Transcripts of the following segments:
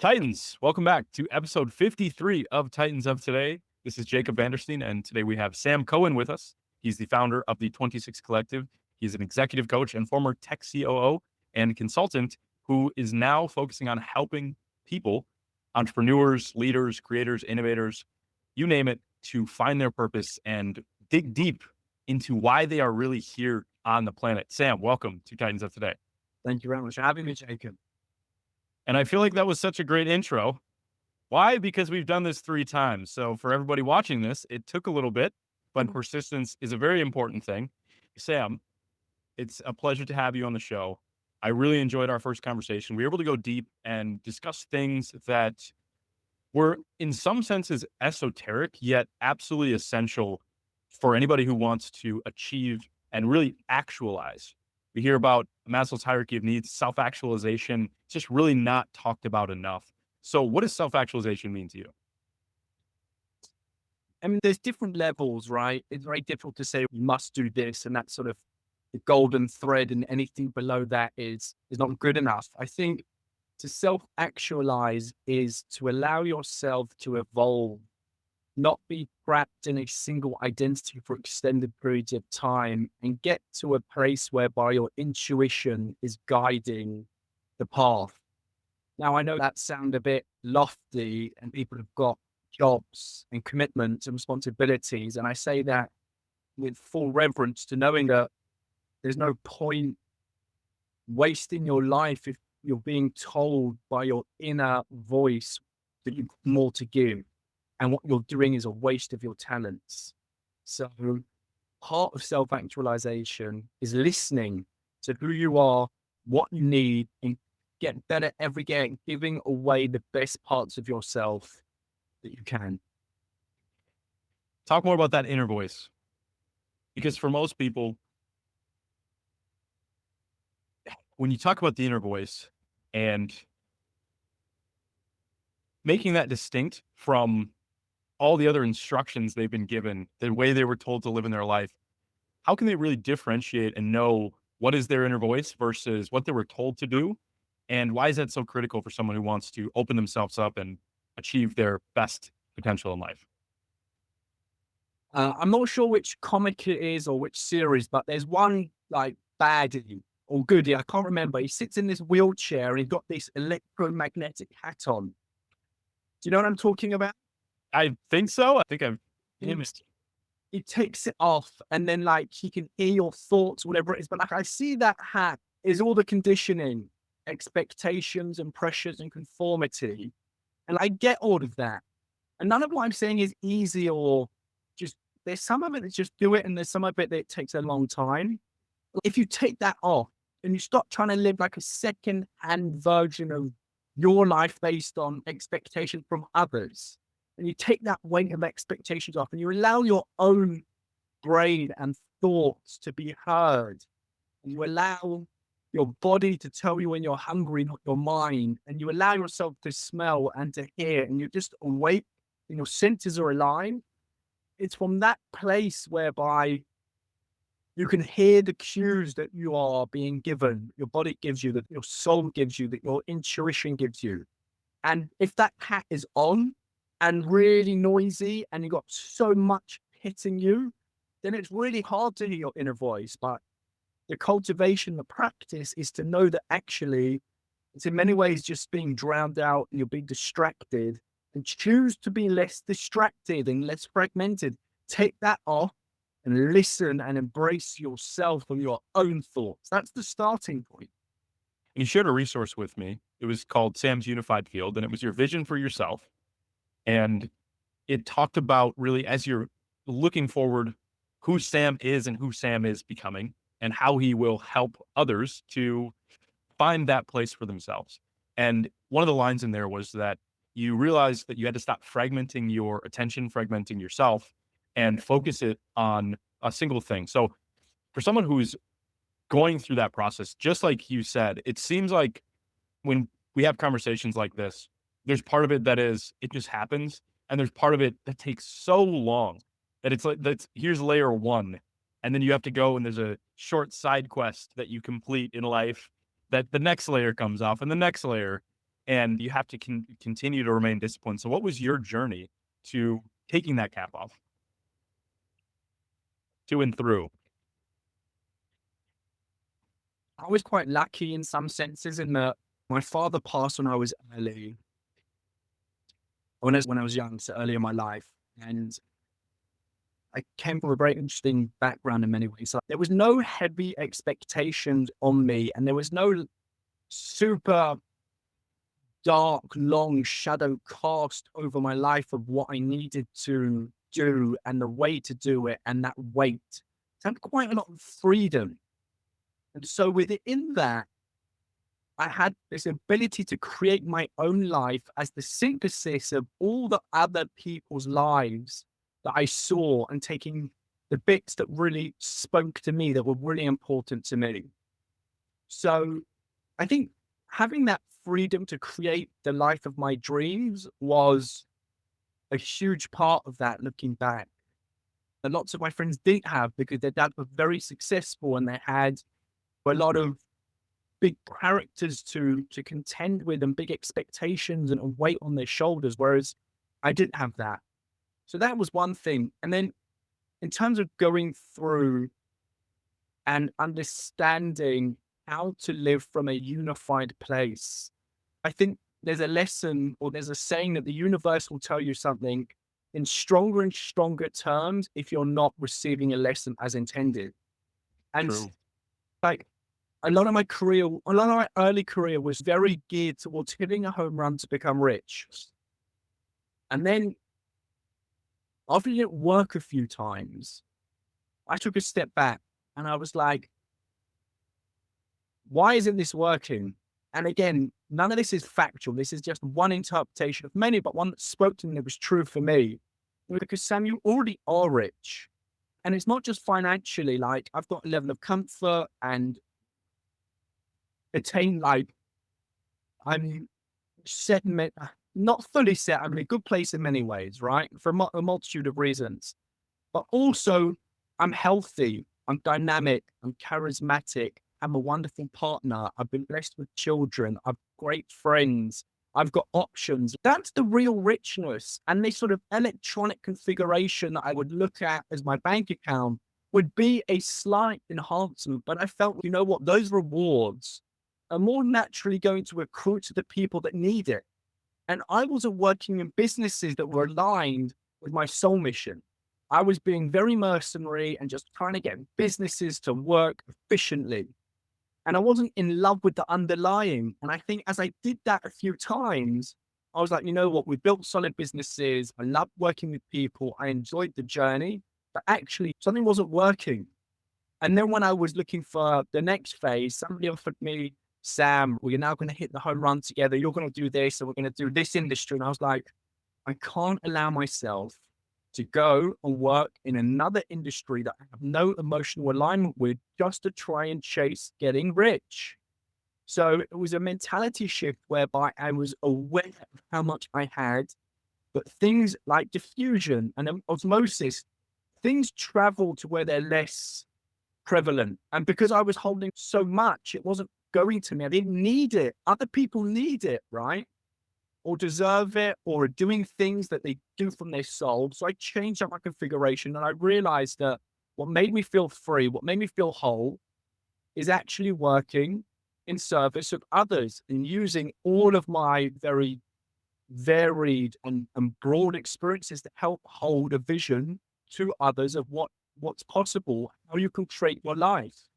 Titans, welcome back to episode 53 of Titans of Today. This is Jacob Vandersteen, and today we have Sam Cohen with us. He's the founder of the 26 Collective. He's an executive coach and former tech COO and consultant who is now focusing on helping people, entrepreneurs, leaders, creators, innovators, you name it, to find their purpose and dig deep into why they are really here on the planet. Sam, welcome to Titans of Today. Thank you very much for having me, Jacob. And I feel like that was such a great intro. Why? Because we've done this 3 times. So for everybody watching this, it took a little bit, but persistence is a very important thing. Sam, it's a pleasure to have you on the show. I really enjoyed our first conversation. We were able to go deep and discuss things that were in some senses esoteric, yet absolutely essential for anybody who wants to achieve and really actualize. We hear about Maslow's hierarchy of needs, self-actualization. It's just really not talked about enough. So what does self-actualization mean to you? I mean, there's different levels, right? It's very difficult to say you must do this and that's sort of the golden thread, and anything below that is not good enough. I think to self-actualize is to allow yourself to evolve, not be trapped in a single identity for extended periods of time, and get to a place whereby your intuition is guiding the path. Now, I know that sounds a bit lofty and people have got jobs and commitments and responsibilities. And I say that with full reverence to knowing that there's no point wasting your life if you're being told by your inner voice that you've got more to give and what you're doing is a waste of your talents. So part of self-actualization is listening to who you are, what you need, and get better every day, giving away the best parts of yourself that you can. Talk more about that inner voice. Because for most people, when you talk about the inner voice and making that distinct from all the other instructions they've been given, the way they were told to live in their life, how can they really differentiate and know what is their inner voice versus what they were told to do? And why is that so critical for someone who wants to open themselves up and achieve their best potential in life? I'm not sure which comic it is or which series, but there's one like baddie or goodie, I can't remember. He sits in this wheelchair and he's got this electromagnetic hat on. Do you know what I'm talking about? I think so. I think I've He, imaged. he takes it off and then like he can hear your thoughts, whatever it is. But like I see that hat is all the conditioning, expectations and pressures and conformity. And I get all of that. And none of what I'm saying is easy or just, there's some of it that just do it and there's some of it that takes a long time. If you take that off and you stop trying to live like a second hand version of your life based on expectation from others, and you take that weight of expectations off and you allow your own brain and thoughts to be heard, and you allow your body to tell you when you're hungry, not your mind, and you allow yourself to smell and to hear, and you're just awake and your senses are aligned. It's from that place whereby you can hear the cues that you are being given, your body gives you, that your soul gives you, that your intuition gives you. And if that hat is on and really noisy and you've got so much hitting you, then it's really hard to hear your inner voice. But the cultivation, the practice is to know that actually it's in many ways just being drowned out and you're being distracted, and choose to be less distracted and less fragmented. Take that off and listen and embrace yourself and your own thoughts. That's the starting point. You shared a resource with me. It was called Sam's Unified Field, and it was your vision for yourself. And it talked about really as you're looking forward, who Sam is and who Sam is becoming, and how he will help others to find that place for themselves. And one of the lines in there was that you realized that you had to stop fragmenting your attention, fragmenting yourself, and focus it on a single thing. So for someone who's going through that process, just like you said, it seems like when we have conversations like this, there's part of it that is, it just happens. And there's part of it that takes so long that it's like, here's layer one. And then you have to go and there's a short side quest that you complete in life that the next layer comes off and the next layer. and you have to continue to remain disciplined. So what was your journey to taking that cap off, to and through? I was quite lucky in some senses in that my father passed when I was early, when I was young, so early in my life. And I came from a very interesting background in many ways. So there was no heavy expectations on me, and there was no super dark, long shadow cast over my life of what I needed to do and the way to do it and that weight. So I had quite a lot of freedom. And so within that, I had this ability to create my own life as the synthesis of all the other people's lives that I saw and taking the bits that really spoke to me, that were really important to me. So I think having that freedom to create the life of my dreams was a huge part of that looking back. And lots of my friends didn't have because their dad was very successful and they had a lot of big characters to contend with and big expectations and a weight on their shoulders, whereas I didn't have that. So that was one thing. And then in terms of going through and understanding how to live from a unified place, I think there's a lesson or there's a saying that the universe will tell you something in stronger and stronger terms if you're not receiving a lesson as intended. And True. like a lot of my career, a lot of my early career was very geared towards hitting a home run to become rich. And then after it didn't work a few times, I took a step back and I was like, why isn't this working? And again, none of this is factual. This is just one interpretation of many, but one that spoke to me that was true for me. Because Sam, you already are rich. And it's not just financially, like I've got a level of comfort and attain like I'm set, not fully set. I'm in a good place in many ways, right? For a multitude of reasons. But also, I'm healthy, I'm dynamic, I'm charismatic, I'm a wonderful partner, I've been blessed with children, I've great friends, I've got options. That's the real richness. And this sort of electronic configuration that I would look at as my bank account would be a slight enhancement. But I felt, you know what, those rewards are more naturally going to accrue to the people that need it. And I wasn't working in businesses that were aligned with my soul mission. I was being very mercenary and just trying to get businesses to work efficiently. And I wasn't in love with the underlying. And I think as I did that a few times, I was like, you know what? We built solid businesses. I loved working with people. I enjoyed the journey, but actually something wasn't working. And then when I was looking for the next phase, somebody offered me, Sam, we're now going to hit the home run together. You're going to do this, and we're going to do this industry. And I was like, I can't allow myself to go and work in another industry that I have no emotional alignment with just to try and chase getting rich. So it was a mentality shift whereby I was aware of how much I had, but things like diffusion and osmosis, things travel to where they're less prevalent. And because I was holding so much, it wasn't going to me. I didn't need it. Other people need it, right? Or deserve it, or are doing things that they do from their soul. So I changed up my configuration and I realized that what made me feel free, what made me feel whole is actually working in service of others and using all of my very varied and broad experiences to help hold a vision to others of what's possible, how you can create your life.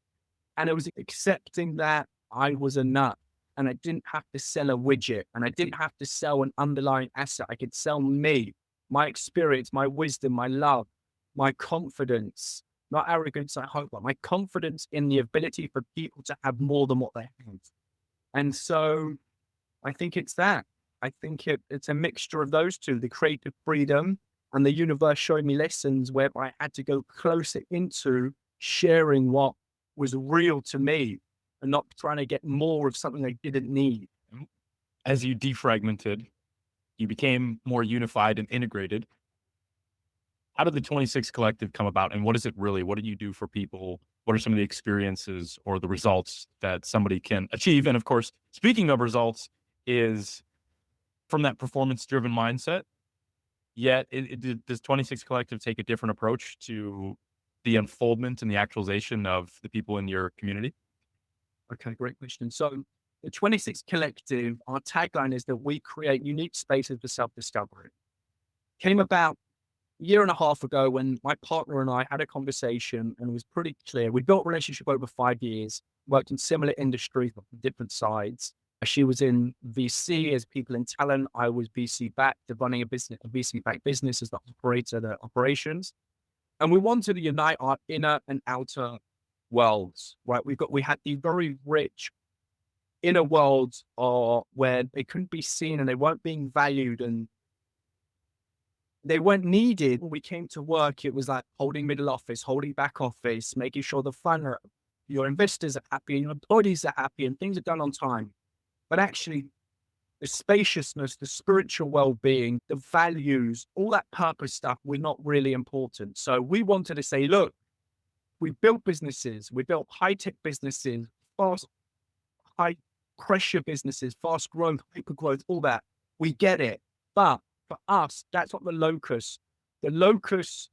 And it was accepting that I was a nut and I didn't have to sell a widget and I didn't have to sell an underlying asset. I could sell me, my experience, my wisdom, my love, my confidence, not arrogance, I hope, but my confidence in the ability for people to have more than what they have. And so I think it's that. I think it's a mixture of those two, the creative freedom and the universe showing me lessons where I had to go closer into sharing what was real to me and not trying to get more of something I didn't need. As you defragmented, you became more unified and integrated. How did the 26 Collective come about? And what is it really? What do you do for people? What are some of the experiences or the results that somebody can achieve? And of course, speaking of results, is from that performance driven mindset. Yet, does 26 Collective take a different approach to the unfoldment and the actualization of the people in your community? Okay, great question. So the 26 Collective, our tagline is that we create unique spaces for self-discovery. Came about a year and a half ago when my partner and I had a conversation and it was pretty clear. We built a relationship over 5 years, worked in similar industries, but from different sides. She was in VC as people in talent. I was VC backed, running a business, a VC backed business as the operator, the operations. And we wanted to unite our inner and outer worlds, right? We had the very rich inner worlds where they couldn't be seen and they weren't being valued and they weren't needed. When we came to work, it was like holding middle office, holding back office, making sure the fund, your investors are happy and your employees are happy and things are done on time. But actually, the spaciousness, the spiritual well-being, the values, all that purpose stuff were not really important. So we wanted to say, look, we built businesses, we built high-tech businesses, fast, high pressure businesses, fast growth, hyper growth, all that. We get it. But for us, that's not the locus. The locus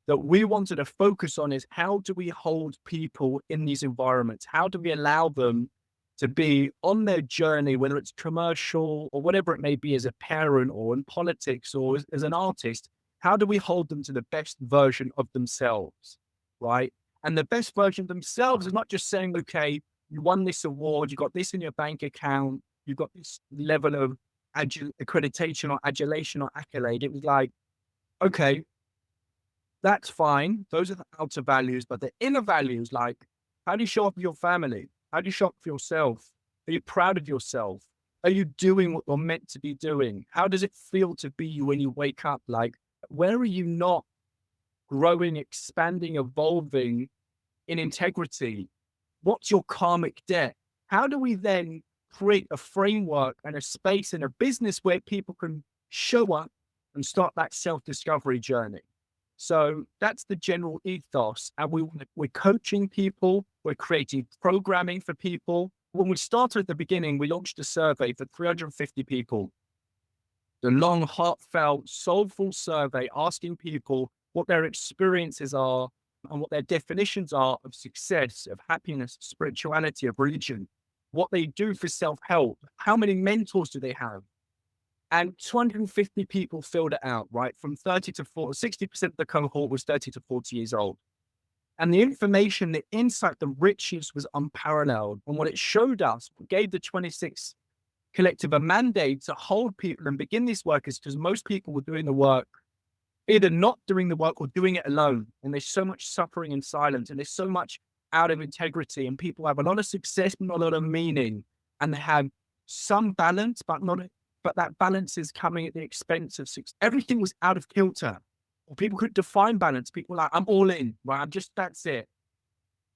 that we wanted to focus on is how do we hold people in these environments? How do we allow them to be on their journey, whether it's commercial or whatever it may be as a parent or in politics or as an artist? How do we hold them to the best version of themselves, right? And the best version of themselves is not just saying, okay, you won this award, you got this in your bank account, you got this level of accreditation or adulation or accolade. It was like, okay, that's fine. Those are the outer values, but the inner values, like how do you show up for your family? How do you show up for yourself? Are you proud of yourself? Are you doing what you're meant to be doing? How does it feel to be you when you wake up? Like, where are you not growing, expanding, evolving in integrity? What's your karmic debt? How do we then create a framework and a space in a business where people can show up and start that self-discovery journey? So that's the general ethos. And we're coaching people, we're creating programming for people. When we started at the beginning, we launched a survey for 350 people, the long, heartfelt, soulful survey asking people what their experiences are and what their definitions are of success, of happiness, spirituality, of religion, what they do for self-help, how many mentors do they have? And 250 people filled it out, right? From 30 to 40, 60% of the cohort was 30 to 40 years old. And the information, the insight, the richness was unparalleled. And what it showed us, gave the 26 Collective a mandate to hold people and begin this work is because most people were doing the work, either not doing the work or doing it alone. And there's so much suffering in silence and there's so much out of integrity and people have a lot of success, but not a lot of meaning. And they have some balance, but that balance is coming at the expense of success. Everything was out of kilter. Or people could define balance. People were like, I'm all in, right? That's it.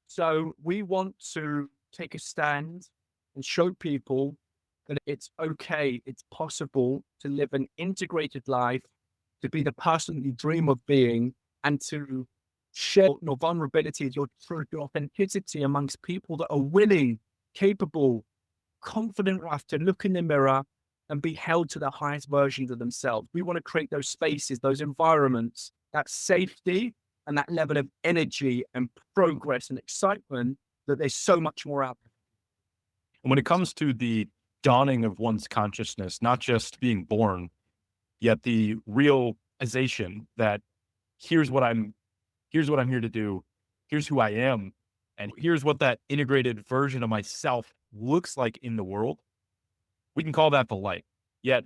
So we want to take a stand and show people that it's okay, it's possible to live an integrated life, to be the person you dream of being, and to share your vulnerability, your truth, your authenticity amongst people that are willing, capable, confident enough to look in the mirror and be held to the highest versions of themselves. We want to create those spaces, those environments, that safety and that level of energy and progress and excitement that there's so much more out there. And when it comes to the dawning of one's consciousness, not just being born, yet the realization that here's what I'm here's what I'm here to do, here's who I am, and here's what that integrated version of myself looks like in the world, we can call that the light. Yet,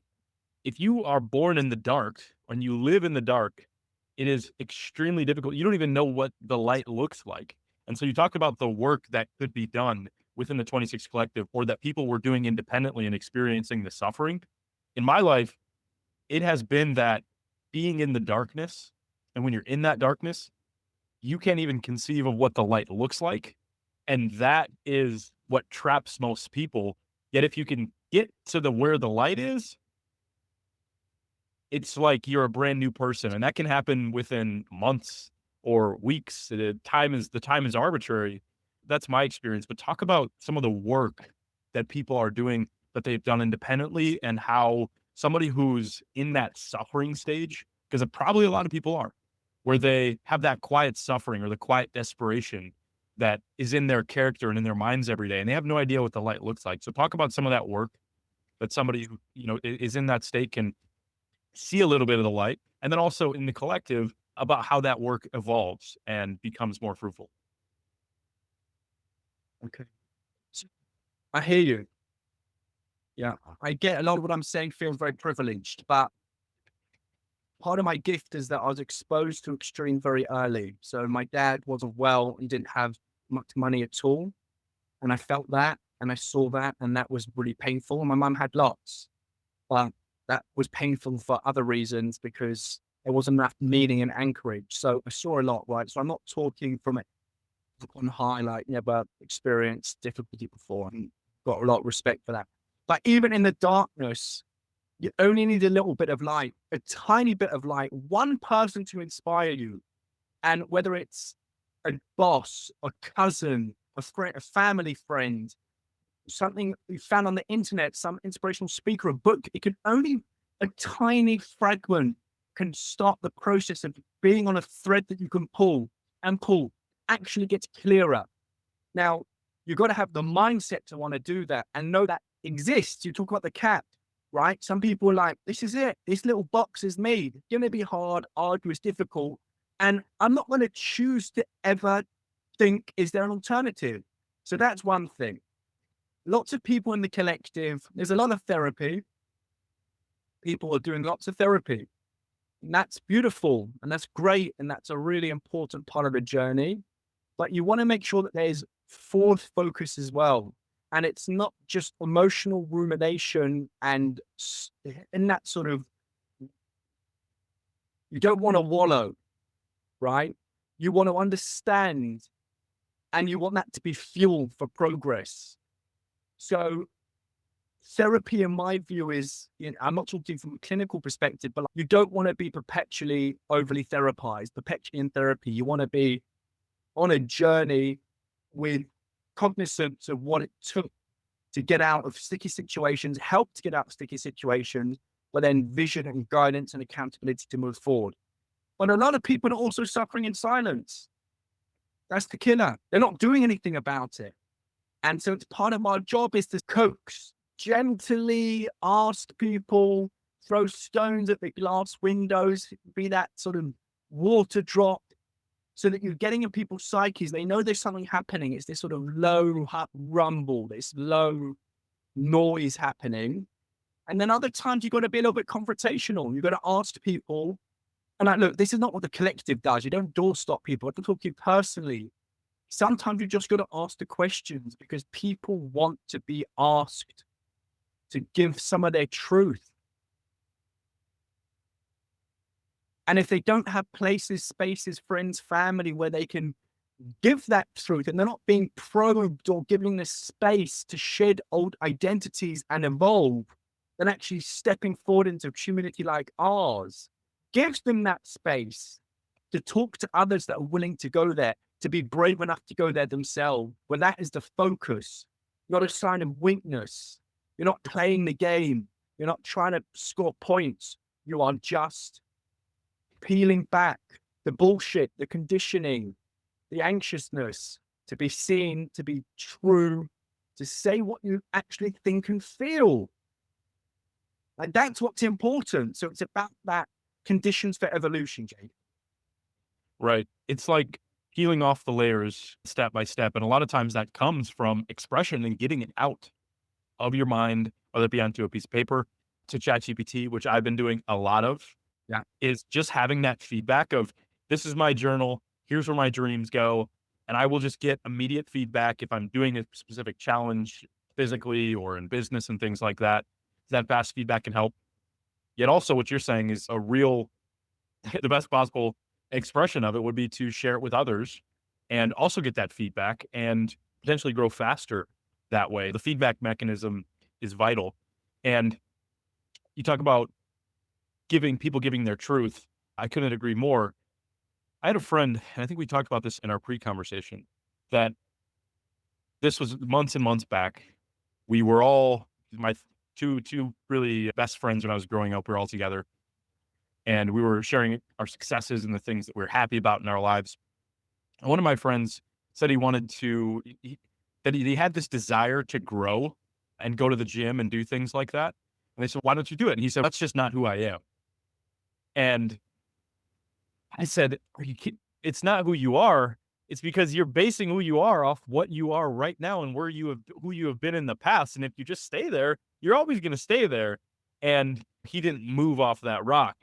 if you are born in the dark and you live in the dark, it is extremely difficult. You don't even know what the light looks like. And so you talk about the work that could be done within the 26 Collective or that people were doing independently and experiencing the suffering. In my life, it has been that being in the darkness, and when you're in that darkness, you can't even conceive of what the light looks like. And that is what traps most people. Yet if you can get to where the light is, it's like you're a brand new person. And that can happen within months or weeks. The time is arbitrary. That's my experience. But talk about some of the work that people are doing that they've done independently and how somebody who's in that suffering stage, because probably a lot of people are, where they have that quiet suffering or the quiet desperation that is in their character and in their minds every day, and they have no idea what the light looks like. So talk about some of that work that somebody who, is in that state can see a little bit of the light, and then also in the collective about how that work evolves and becomes more fruitful. Okay. So I hear you. Yeah. I get a lot of what I'm saying feels very privileged, but part of my gift is that I was exposed to extreme very early. So my dad wasn't well and didn't have much money at all. And I felt that and I saw that, and that was really painful. And my mum had lots, but that was painful for other reasons because there wasn't enough meaning and anchorage. So I saw a lot, right? So I'm not talking from it on high, like never experienced difficulty before, and got a lot of respect for that. But even in the darkness, you only need a little bit of light, a tiny bit of light, one person to inspire you. And whether it's a boss, a cousin, a friend, a family friend, something you found on the internet, some inspirational speaker, a book, it can only, a tiny fragment can start the process of being on a thread that you can pull and pull, actually gets clearer. Now, you've got to have the mindset to want to do that and know that exists. You talk about the cat, right? Some people are like, this is it. This little box is made. It's going to be hard, arduous, difficult. And I'm not going to choose to ever think, is there an alternative? So that's one thing. Lots of people in the collective, there's a lot of therapy. People are doing lots of therapy. And that's beautiful and that's great. And that's a really important part of the journey. But you want to make sure that there's forward focus as well. And it's not just emotional rumination and in that sort of, you don't want to wallow, right? You want to understand and you want that to be fuel for progress. So therapy, in my view, is, I'm not talking from a clinical perspective, but you don't want to be perpetually overly therapized, perpetually in therapy. You want to be on a journey with cognizance of what it took to get out of sticky situations, help to get out of sticky situations, but then vision and guidance and accountability to move forward. But a lot of people are also suffering in silence. That's the killer. They're not doing anything about it. And so it's part of our job is to coax, gently ask people, throw stones at the glass windows, be that sort of water drop, so that you're getting in people's psyches. They know there's something happening. It's this sort of low rumble, this low noise happening. And then other times you've got to be a little bit confrontational. You've got to ask people. And like, look, this is not what the collective does. You don't doorstop people. I can talk to you personally. Sometimes you just got to ask the questions because people want to be asked to give some of their truth. And if they don't have places, spaces, friends, family where they can give that truth and they're not being probed or giving the space to shed old identities and evolve, then actually stepping forward into a community like ours gives them that space to talk to others that are willing to go there, to be brave enough to go there themselves, when that is the focus, not a sign of weakness. You're not playing the game. You're not trying to score points. You are just peeling back the bullshit, the conditioning, the anxiousness, to be seen, to be true, to say what you actually think and feel. And that's what's important. So it's about that conditions for evolution, Jake. Right. It's like peeling off the layers step by step. And a lot of times that comes from expression and getting it out of your mind, whether it be onto a piece of paper, to ChatGPT, which I've been doing a lot of, Yeah. is just having that feedback of, this is my journal, here's where my dreams go. And I will just get immediate feedback if I'm doing a specific challenge physically or in business and things like that. That fast feedback can help. Yet also what you're saying is a real, the best possible expression of it would be to share it with others and also get that feedback and potentially grow faster that way. The feedback mechanism is vital. And you talk about giving their truth. I couldn't agree more. I had a friend, and I think we talked about this in our pre-conversation, that this was months and months back. We were all, two really best friends when I was growing up. We were all together, and we were sharing our successes and the things that we are happy about in our lives. And one of my friends said he wanted to that he had this desire to grow and go to the gym and do things like that. And they said, "Why don't you do it?" And he said, "That's just not who I am." And I said, "Are you kidding? It's not who you are. It's because you're basing who you are off what you are right now and who you have been in the past. And if you just stay there, you're always going to stay there." And he didn't move off that rock.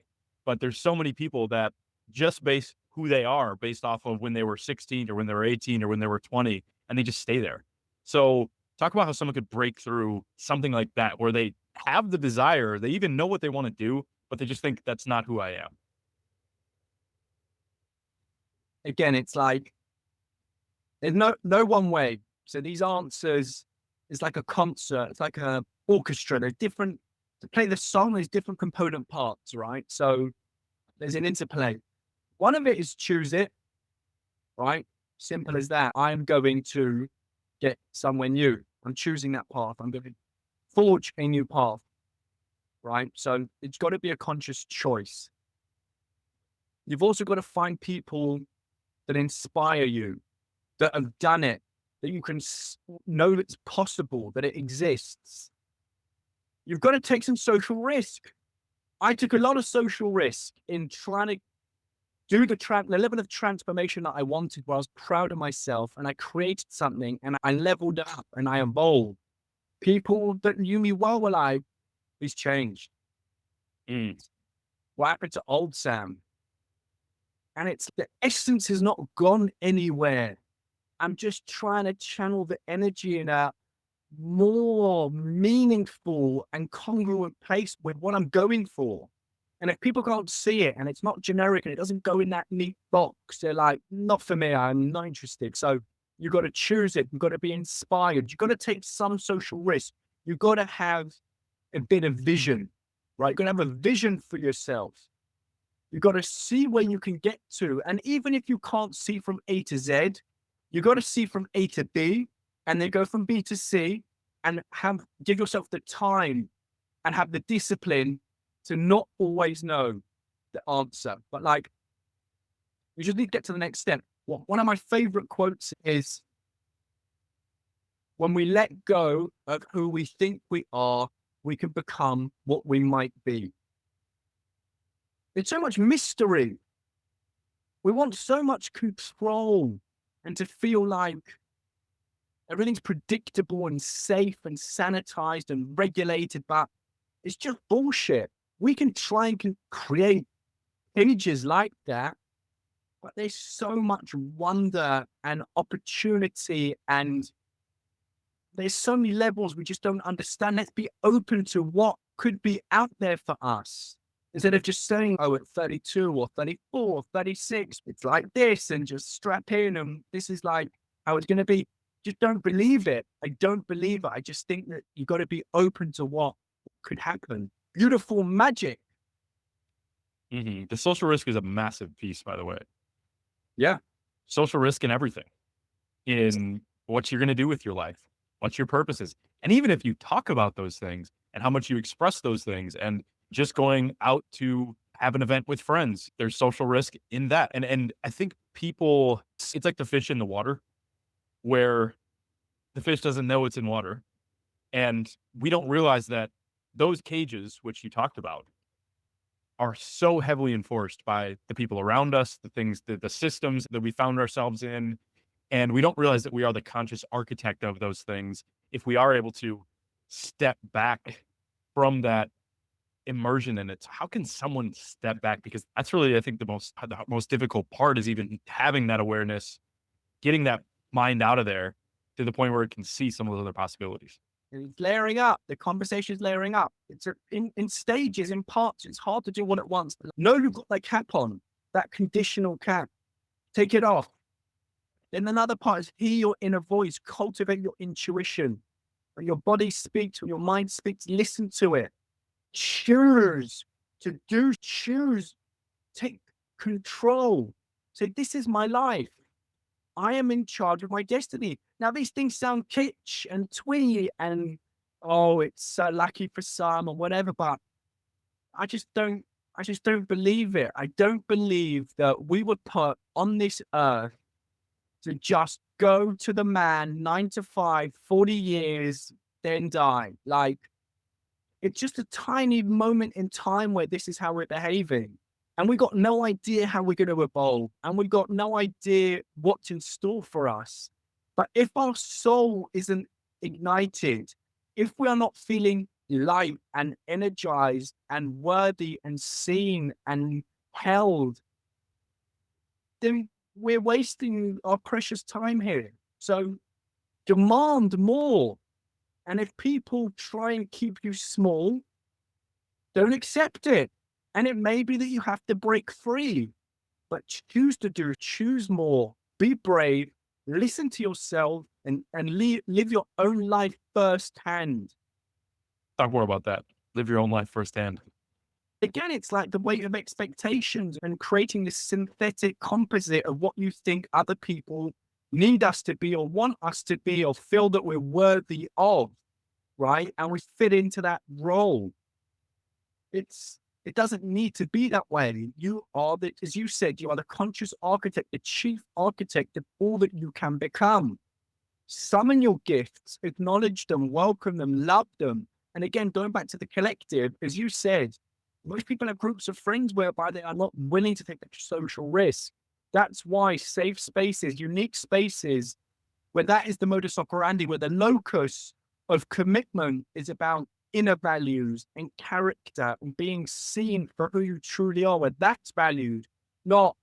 But there's so many people that just base who they are based off of when they were 16 or when they were 18 or when they were 20, and they just stay there. So talk about how someone could break through something like that where they have the desire, they even know what they want to do, but they just think that's not who I am. Again, it's like there's no one way. So these answers is like a concert. It's like a orchestra. There's different to play the song. There's different component parts, right? So there's an interplay. One of it is choose it, right? Simple as that. I'm going to get somewhere new. I'm choosing that path. I'm going to forge a new path, right? So it's got to be a conscious choice. You've also got to find people that inspire you, that have done it, that you can know it's possible, that it exists. You've got to take some social risk. I took a lot of social risk in trying to do the level of transformation that I wanted, where I was proud of myself and I created something and I leveled up and I evolved. People that knew me well were like, he's changed. Mm. What happened to old Sam? And it's the essence has not gone anywhere. I'm just trying to channel the energy in a more meaningful and congruent place with what I'm going for. And if people can't see it and it's not generic and it doesn't go in that neat box, they're like, not for me, I'm not interested. So you've got to choose it. You've got to be inspired. You've got to take some social risk. You've got to have a bit of vision, right? You've got to have a vision for yourself. You've got to see where you can get to. And even if you can't see from A to Z, you've got to see from A to B and then go from B to C and give yourself the time and have the discipline to not always know the answer. But like, you just need to get to the next step. One of my favorite quotes is, when we let go of who we think we are, we can become what we might be. There's so much mystery. We want so much control and to feel like everything's predictable and safe and sanitized and regulated, but it's just bullshit. We can try and create images like that, but there's so much wonder and opportunity, and there's so many levels we just don't understand. Let's be open to what could be out there for us. Instead of just saying, oh, at 32 or 34 or 36, it's like this, and just strap in, and this is like how it's going to be. Just don't believe it. I don't believe it. I just think that you got to be open to what could happen. Beautiful magic. The social risk is a massive piece, by the way. Yeah. Social risk in everything, in what you're going to do with your life, what your purpose is. And even if you talk about those things and how much you express those things and just going out to have an event with friends, there's social risk in that. And I think people, it's like the fish in the water where the fish doesn't know it's in water. And we don't realize that those cages, which you talked about, are so heavily enforced by the people around us, the things, the systems that we found ourselves in. And we don't realize that we are the conscious architect of those things if we are able to step back from that immersion in it. So how can someone step back? Because that's really, I think, the most difficult part is even having that awareness, getting that mind out of there to the point where it can see some of those other possibilities. It's layering up. The conversation is layering up. It's in stages, in parts. It's hard to do all at once. Know you've got that cap on, that conditional cap. Take it off. Then another part is hear your inner voice, cultivate your intuition. When your body speaks, when your mind speaks, listen to it. Choose to do, choose, take control. Say, this is my life. I am in charge of my destiny. Now, these things sound kitsch and twee and oh, it's so lucky for some or whatever, but I just don't, I just don't believe it. I don't believe that we were put on this earth to just go to the man 9 to 5, 40 years, then die. Like, it's just a tiny moment in time where this is how we're behaving. And we got no idea how we're going to evolve. And we got no idea what's in store for us. But if our soul isn't ignited, if we are not feeling light and energized and worthy and seen and held, then we're wasting our precious time here. So demand more. And if people try and keep you small, don't accept it. And it may be that you have to break free, but choose more, be brave, listen to yourself, and live your own life firsthand. Talk more about that. Live your own life firsthand. Again, it's like the weight of expectations and creating this synthetic composite of what you think other people need us to be or want us to be or feel that we're worthy of, right? And we fit into that role. It doesn't need to be that way. You are the, as you said, you are the conscious architect, the chief architect of all that you can become. Summon your gifts, acknowledge them, welcome them, love them. And again, going back to the collective, as you said, most people have groups of friends whereby they are not willing to take the social risk. That's why safe spaces, unique spaces, where that is the modus operandi, where the locus of commitment is about inner values and character and being seen for who you truly are, where that's valued, not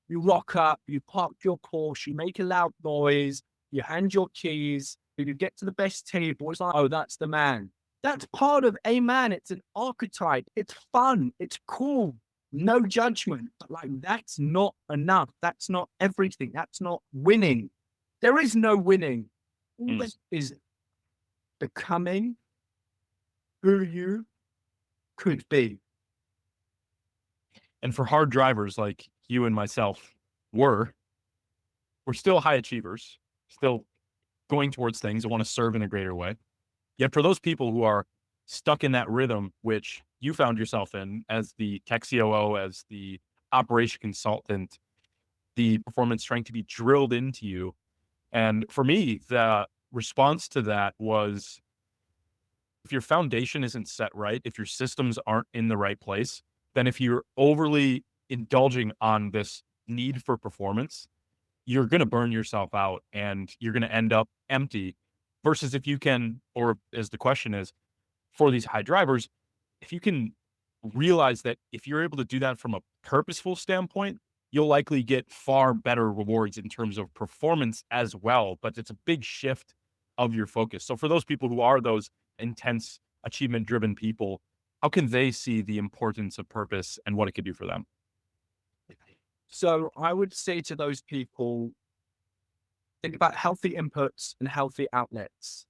you rock up, you park your Porsche, you make a loud noise, you hand your keys, you get to the best table. It's like, oh, that's the man. That's part of a man. It's an archetype. It's fun. It's cool. No judgment. But like, that's not enough. That's not everything. That's not winning. There is no winning. All Mm. that is becoming who you could be. And for hard drivers like you and myself we're still high achievers, still going towards things and want to serve in a greater way. Yet for those people who are stuck in that rhythm, which you found yourself in as the tech COO, as the operation consultant, the performance trying to be drilled into you. And for me, the response to that was if your foundation isn't set right, if your systems aren't in the right place, then if you're overly indulging on this need for performance, you're going to burn yourself out and you're going to end up empty. Versus if you can, or as the question is, for these high drivers, if you can realize that if you're able to do that from a purposeful standpoint, you'll likely get far better rewards in terms of performance as well. But it's a big shift of your focus. So for those people who are those intense achievement driven people, how can they see the importance of purpose and what it could do for them? So I would say to those people, think about healthy inputs and healthy outlets,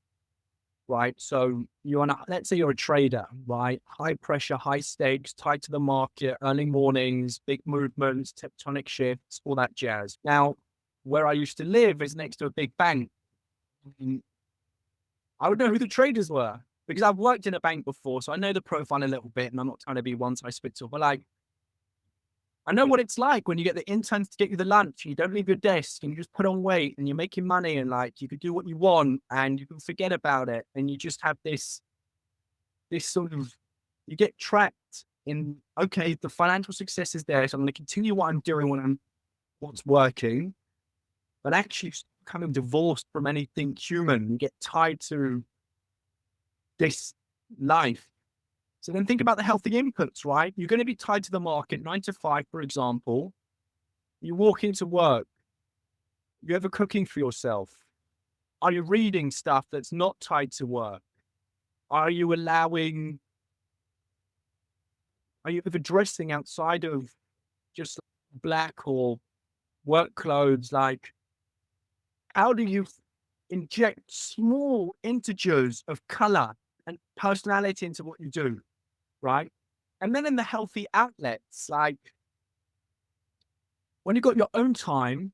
right? So you're on a, let's say you're a trader, right? High pressure, high stakes, tied to the market, early mornings, big movements, tectonic shifts, all that jazz. Now, where I used to live is next to a big bank. And I would know who the traders were because I've worked in a bank before. So I know the profile a little bit and I'm not trying to be one size fits all, but like, I know what it's like when you get the interns to get you the lunch, you don't leave your desk and you just put on weight and you're making money and like you could do what you want and you can forget about it. And you just have this sort of, you get trapped in, okay, the financial success is there. So I'm going to continue what I'm doing what's working, but actually becoming divorced from anything human. You get tied to this life. So then think about the healthy inputs, right? You're going to be tied to the market 9 to 5, for example. You walk into work. You ever cooking for yourself? Are you reading stuff that's not tied to work? Are you allowing, are you ever dressing outside of just black or work clothes? Like, how do you inject small integers of color and personality into what you do, right? And then in the healthy outlets, like when you've got your own time,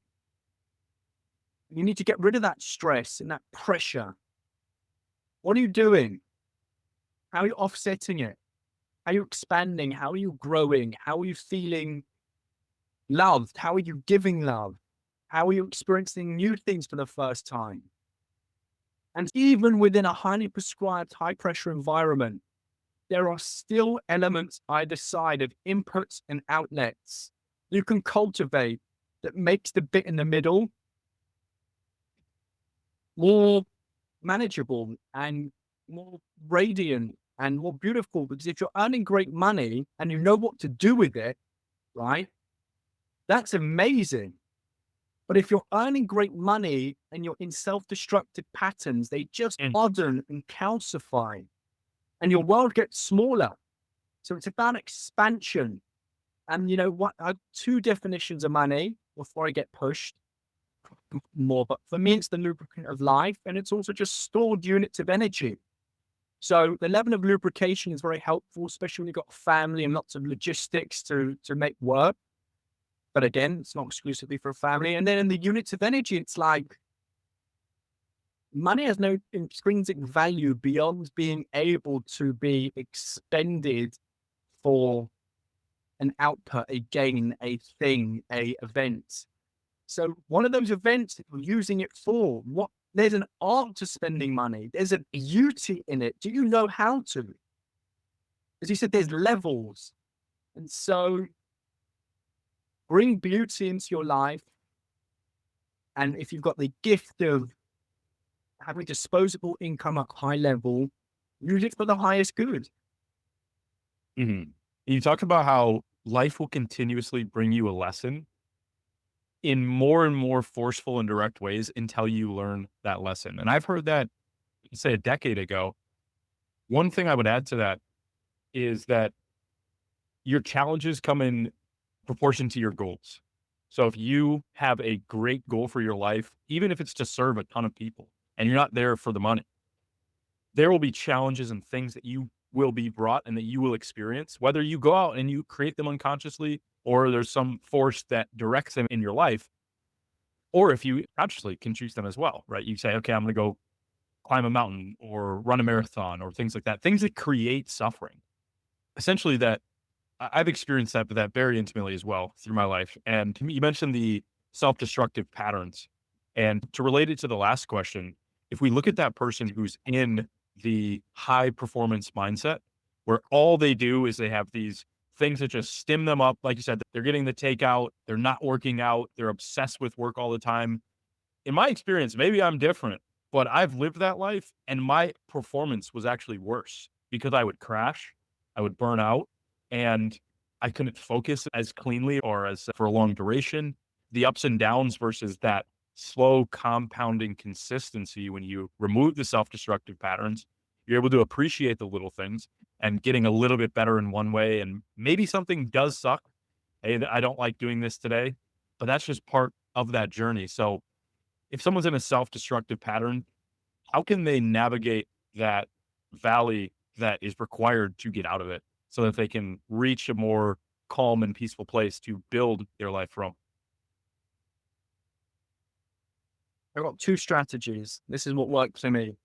you need to get rid of that stress and that pressure. What are you doing? How are you offsetting it? How are you expanding? How are you growing? How are you feeling loved? How are you giving love? How are you experiencing new things for the first time? And even within a highly prescribed, high pressure environment, there are still elements either side of inputs and outlets you can cultivate that makes the bit in the middle more manageable and more radiant and more beautiful. Because if you're earning great money and you know what to do with it, right, that's amazing. But if you're earning great money and you're in self-destructive patterns, they just Mm. harden and calcify, and your world gets smaller. So it's about expansion. And you know what? I have two definitions of money before I get pushed more. But for me, it's the lubricant of life, and it's also just stored units of energy. So the level of lubrication is very helpful, especially when you've got a family and lots of logistics to make work. But again, it's not exclusively for a family. And then in the units of energy, it's like money has no intrinsic value beyond being able to be expended for an output, a gain, a thing, a event. So one of those events that you're using it for, what there's an art to spending money. There's a beauty in it. Do you know how to? As you said, there's levels. And so bring beauty into your life. And if you've got the gift of having disposable income at high level, use it for the highest good. Mhm. You talked about how life will continuously bring you a lesson in more and more forceful and direct ways until you learn that lesson. And I've heard that, say, a decade ago. One thing I would add to that is that your challenges come in proportion to your goals. So if you have a great goal for your life, even if it's to serve a ton of people and you're not there for the money, there will be challenges and things that you will be brought and that you will experience, whether you go out and you create them unconsciously or there's some force that directs them in your life, or if you consciously can choose them as well, right? You say, okay, I'm going to go climb a mountain or run a marathon or things like that, things that create suffering. Essentially, that I've experienced that very intimately as well through my life. And to me, you mentioned the self-destructive patterns. And to relate it to the last question, if we look at that person who's in the high performance mindset, where all they do is they have these things that just stim them up, like you said, they're getting the takeout, they're not working out, they're obsessed with work all the time. In my experience, maybe I'm different, but I've lived that life and my performance was actually worse because I would crash, I would burn out, and I couldn't focus as cleanly or as for a long duration. The ups and downs versus that slow compounding consistency when you remove the self-destructive patterns, you're able to appreciate the little things and getting a little bit better in one way. And maybe something does suck. Hey, I don't like doing this today, but that's just part of that journey. So if someone's in a self-destructive pattern, how can they navigate that valley that is required to get out of it so that they can reach a more calm and peaceful place to build their life from? I've got two strategies. This is what worked for me.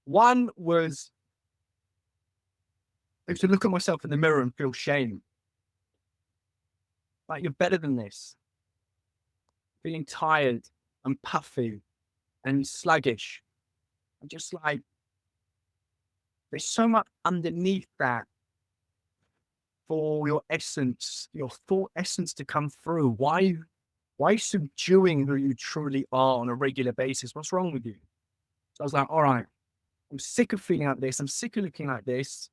One was to look at myself in the mirror and feel shame. Like you're better than this. Feeling tired and puffy and sluggish. And just like there's so much underneath that for your essence, your thought essence to come through. Why subduing who you truly are on a regular basis? What's wrong with you? So I was like, all right, I'm sick of feeling like this. I'm sick of looking like this.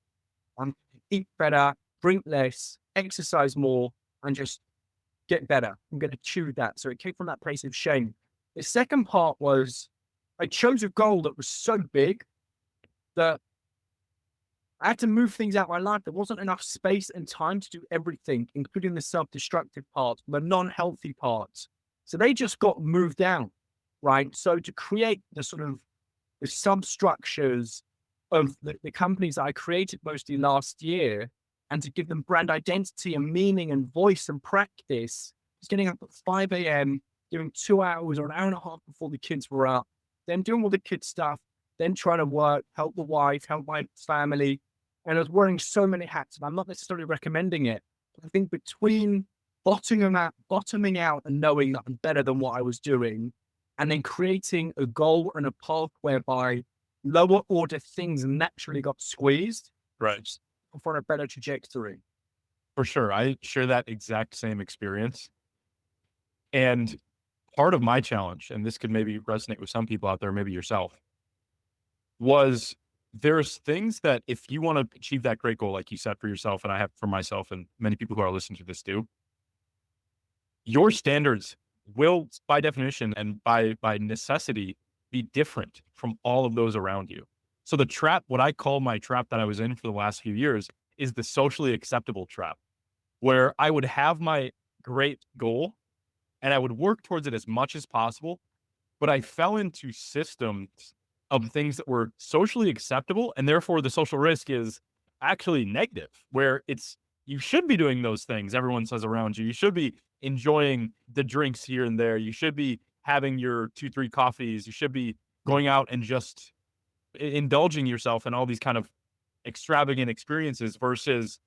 I'm eat better, drink less, exercise more, and just get better. I'm going to choose that. So it came from that place of shame. The second part was I chose a goal that was so big that I had to move things out of my life. There wasn't enough space and time to do everything, including the self-destructive parts, the non-healthy parts. So they just got moved down, right? So to create the sort of the substructures of the companies that I created mostly last year and to give them brand identity and meaning and voice and practice, just getting up at 5 a.m., doing 2 hours or an hour and a half before the kids were up, then doing all the kids stuff, then trying to work, help the wife, help my family. And I was wearing so many hats, and I'm not necessarily recommending it. I think between bottoming out and knowing that I'm better than what I was doing, and then creating a goal and a path whereby lower order things naturally got squeezed Right. for a better trajectory. For sure. I share that exact same experience. And part of my challenge, and this could maybe resonate with some people out there, maybe yourself, was there's things that if you want to achieve that great goal, like you set for yourself, and I have for myself, and many people who are listening to this do, your standards will, by definition and by necessity, be different from all of those around you. So the trap, what I call my trap that I was in for the last few years, is the socially acceptable trap, where I would have my great goal and I would work towards it as much as possible, but I fell into systems of things that were socially acceptable, and therefore the social risk is actually negative, where it's you should be doing those things everyone says around you. You should be enjoying the drinks here and there. You should be having your 2, 3 coffees. You should be going out and just indulging yourself in all these kind of extravagant experiences versus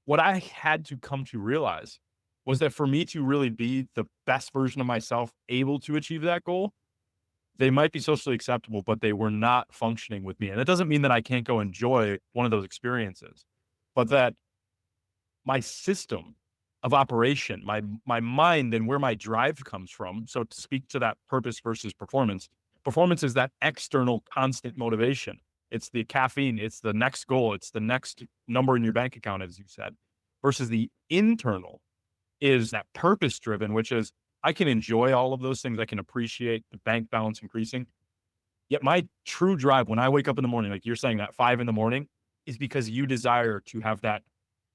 what I had to come to realize was that for me to really be the best version of myself able to achieve that goal, they might be socially acceptable, but they were not functioning with me. And it doesn't mean that I can't go enjoy one of those experiences, but that my system of operation, my mind and where my drive comes from. So to speak to that purpose versus performance, performance is that external constant motivation. It's the caffeine, it's the next goal, it's the next number in your bank account, as you said, versus the internal is that purpose driven, which is I can enjoy all of those things. I can appreciate the bank balance increasing. Yet my true drive when I wake up in the morning, like you're saying, that 5 in the morning, is because you desire to have that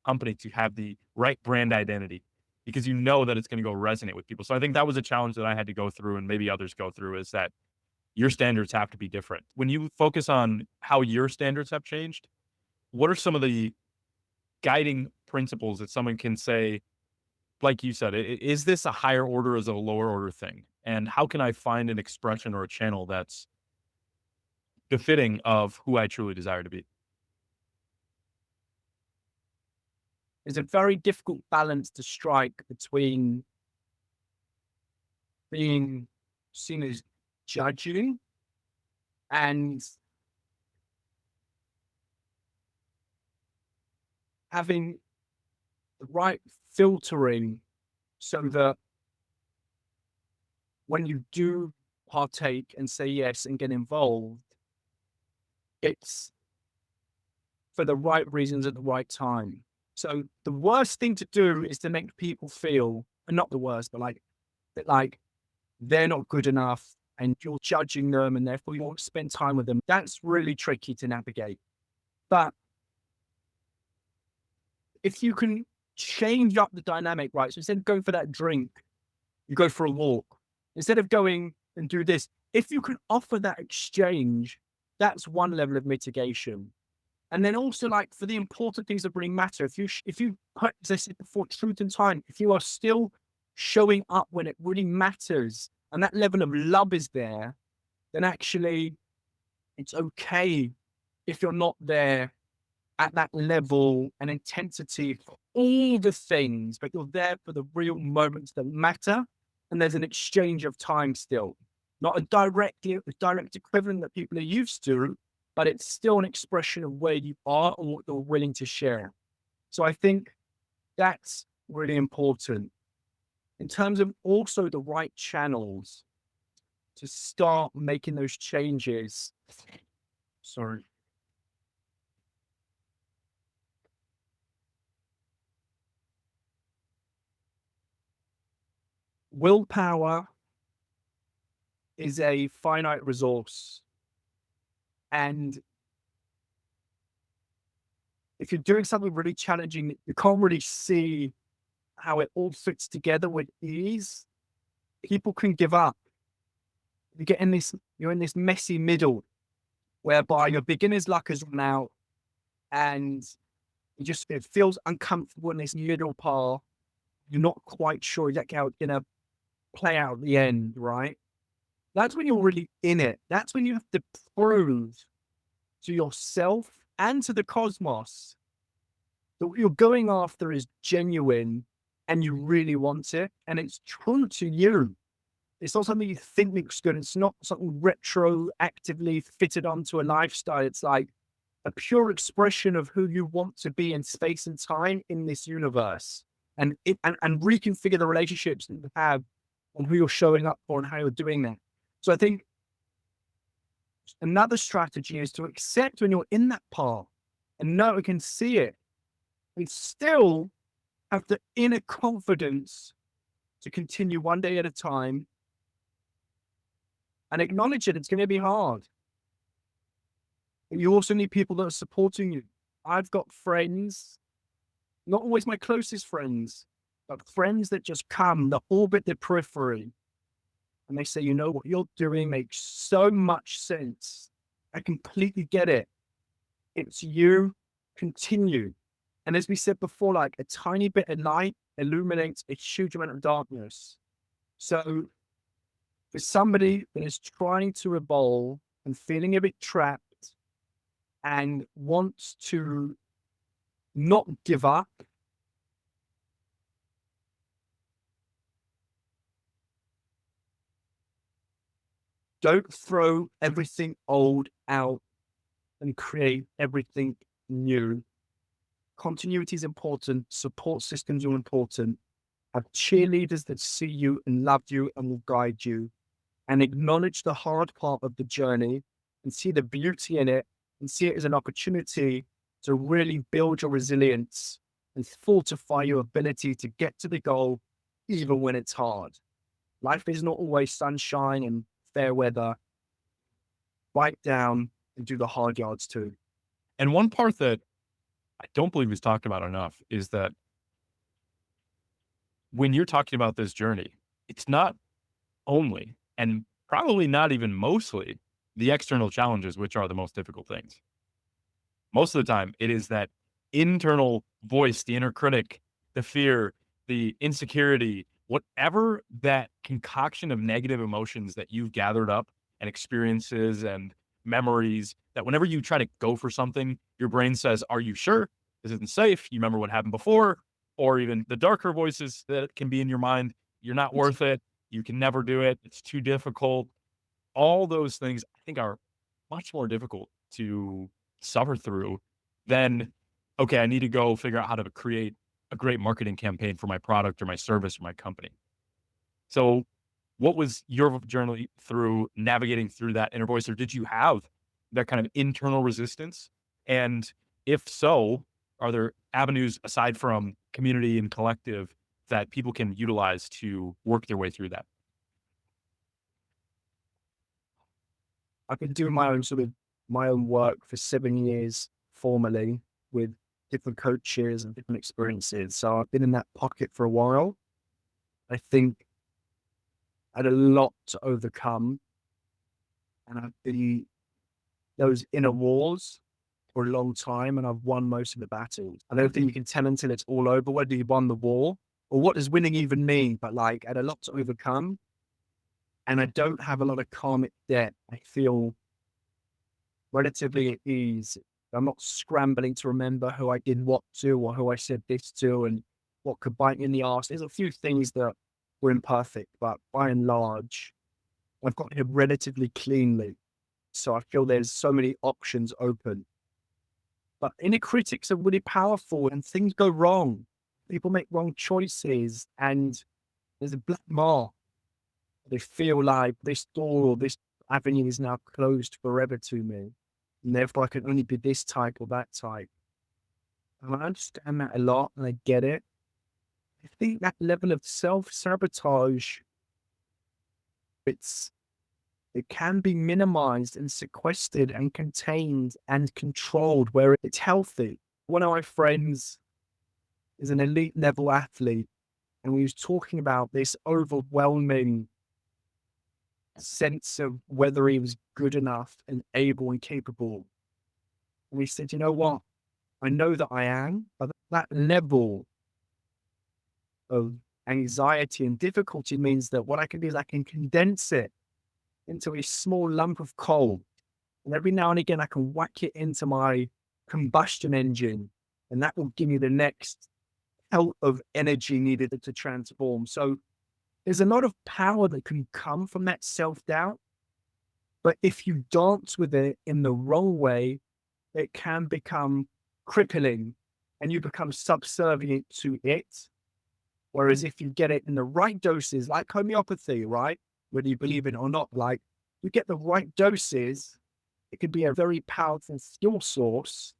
company, to have the right brand identity, because you know that it's going to go resonate with people. So I think that was a challenge that I had to go through, and maybe others go through, is that your standards have to be different. When you focus on how your standards have changed, what are some of the guiding principles that someone can say, like you said, is this a higher order or is it a lower order thing? And how can I find an expression or a channel that's befitting of who I truly desire to be? It's a very difficult balance to strike between being seen as judging and having the right filtering so that when you do partake and say yes and get involved, it's for the right reasons at the right time. So the worst thing to do is to make people feel, and not the worst, but like that, like they're not good enough and you're judging them and therefore you won't spend time with them. That's really tricky to navigate. But if you can change up the dynamic, right? So instead of going for that drink, you go for a walk. Instead of going and do this, if you can offer that exchange, that's one level of mitigation. And then also, like for the important things that really matter, if you put, as I said before, truth and time, if you are still showing up when it really matters, and that level of love is there, then actually it's okay if you're not there at that level and intensity for all the things, but you're there for the real moments that matter. And there's an exchange of time still, not a direct equivalent that people are used to, but it's still an expression of where you are and what you're willing to share. So I think that's really important in terms of also the right channels to start making those changes. Sorry. Willpower is a finite resource. And if you're doing something really challenging, you can't really see how it all fits together with ease, people can give up. You're in this messy middle whereby your beginner's luck is run out and it feels uncomfortable in this middle part. You're not quite sure exactly how it's going to play out at the end, right? That's when you're really in it. That's when you have to prove to yourself and to the cosmos that what you're going after is genuine and you really want it and it's true to you. It's not something you think looks good. It's not something retroactively fitted onto a lifestyle. It's like a pure expression of who you want to be in space and time in this universe, and reconfigure the relationships that you have and who you're showing up for and how you're doing that. So I think another strategy is to accept when you're in that path and know we can see it and still have the inner confidence to continue one day at a time and acknowledge it. It's going to be hard. But you also need people that are supporting you. I've got friends, not always my closest friends, but friends that just come, that orbit the periphery. And they say, you know, what you're doing makes so much sense. I completely get it. It's you, continue. And as we said before, like a tiny bit of light illuminates a huge amount of darkness. So for somebody that is trying to evolve and feeling a bit trapped and wants to not give up, don't throw everything old out and create everything new. Continuity is important. Support systems are important. Have cheerleaders that see you and love you and will guide you, and acknowledge the hard part of the journey and see the beauty in it and see it as an opportunity to really build your resilience and fortify your ability to get to the goal, even when it's hard. Life is not always sunshine and fair weather. Bite down and do the hard yards too. And one part that I don't believe is talked about enough is that when you're talking about this journey, it's not only, and probably not even mostly, the external challenges, which are the most difficult things. Most of the time, it is that internal voice, the inner critic, the fear, the insecurity, whatever that concoction of negative emotions that you've gathered up and experiences and memories, that whenever you try to go for something, your brain says, are you sure? This isn't safe. You remember what happened before? Or even the darker voices that can be in your mind. You're not worth it. You can never do it. It's too difficult. All those things I think are much more difficult to suffer through than, okay, I need to go figure out how to create a great marketing campaign for my product or my service or my company. So what was your journey through navigating through that inner voice, or did you have that kind of internal resistance? And if so, are there avenues aside from community and collective that people can utilize to work their way through that? I've been doing my own work for 7 years formally with different coaches and different experiences. So I've been in that pocket for a while. I think I had a lot to overcome, and I've been those inner wars for a long time, and I've won most of the battles. I don't think you can tell until it's all over whether you won the war or what does winning even mean. But like, I had a lot to overcome, and I don't have a lot of karmic debt. I feel relatively at ease. I'm not scrambling to remember who I did what to or who I said this to and what could bite me in the arse. There's a few things that were imperfect, but by and large, I've got here relatively cleanly. So I feel there's so many options open. But inner critics are really powerful and things go wrong. People make wrong choices and there's a black mark. They feel like this door or this avenue is now closed forever to me. And therefore I can only be this type or that type. And I understand that a lot and I get it. I think that level of self-sabotage, it can be minimized and sequestered and contained and controlled where it's healthy. One of my friends is an elite level athlete, and we was talking about this overwhelming sense of whether he was good enough and able and capable. And we said, you know what? I know that I am, but that level of anxiety and difficulty means that what I can do is I can condense it into a small lump of coal. And every now and again, I can whack it into my combustion engine, and that will give me the next out of energy needed to transform. So there's a lot of power that can come from that self doubt. But if you dance with it in the wrong way, it can become crippling and you become subservient to it. Whereas if you get it in the right doses, like homeopathy, right? Whether you believe it or not, like you get the right doses, it could be a very powerful fuel source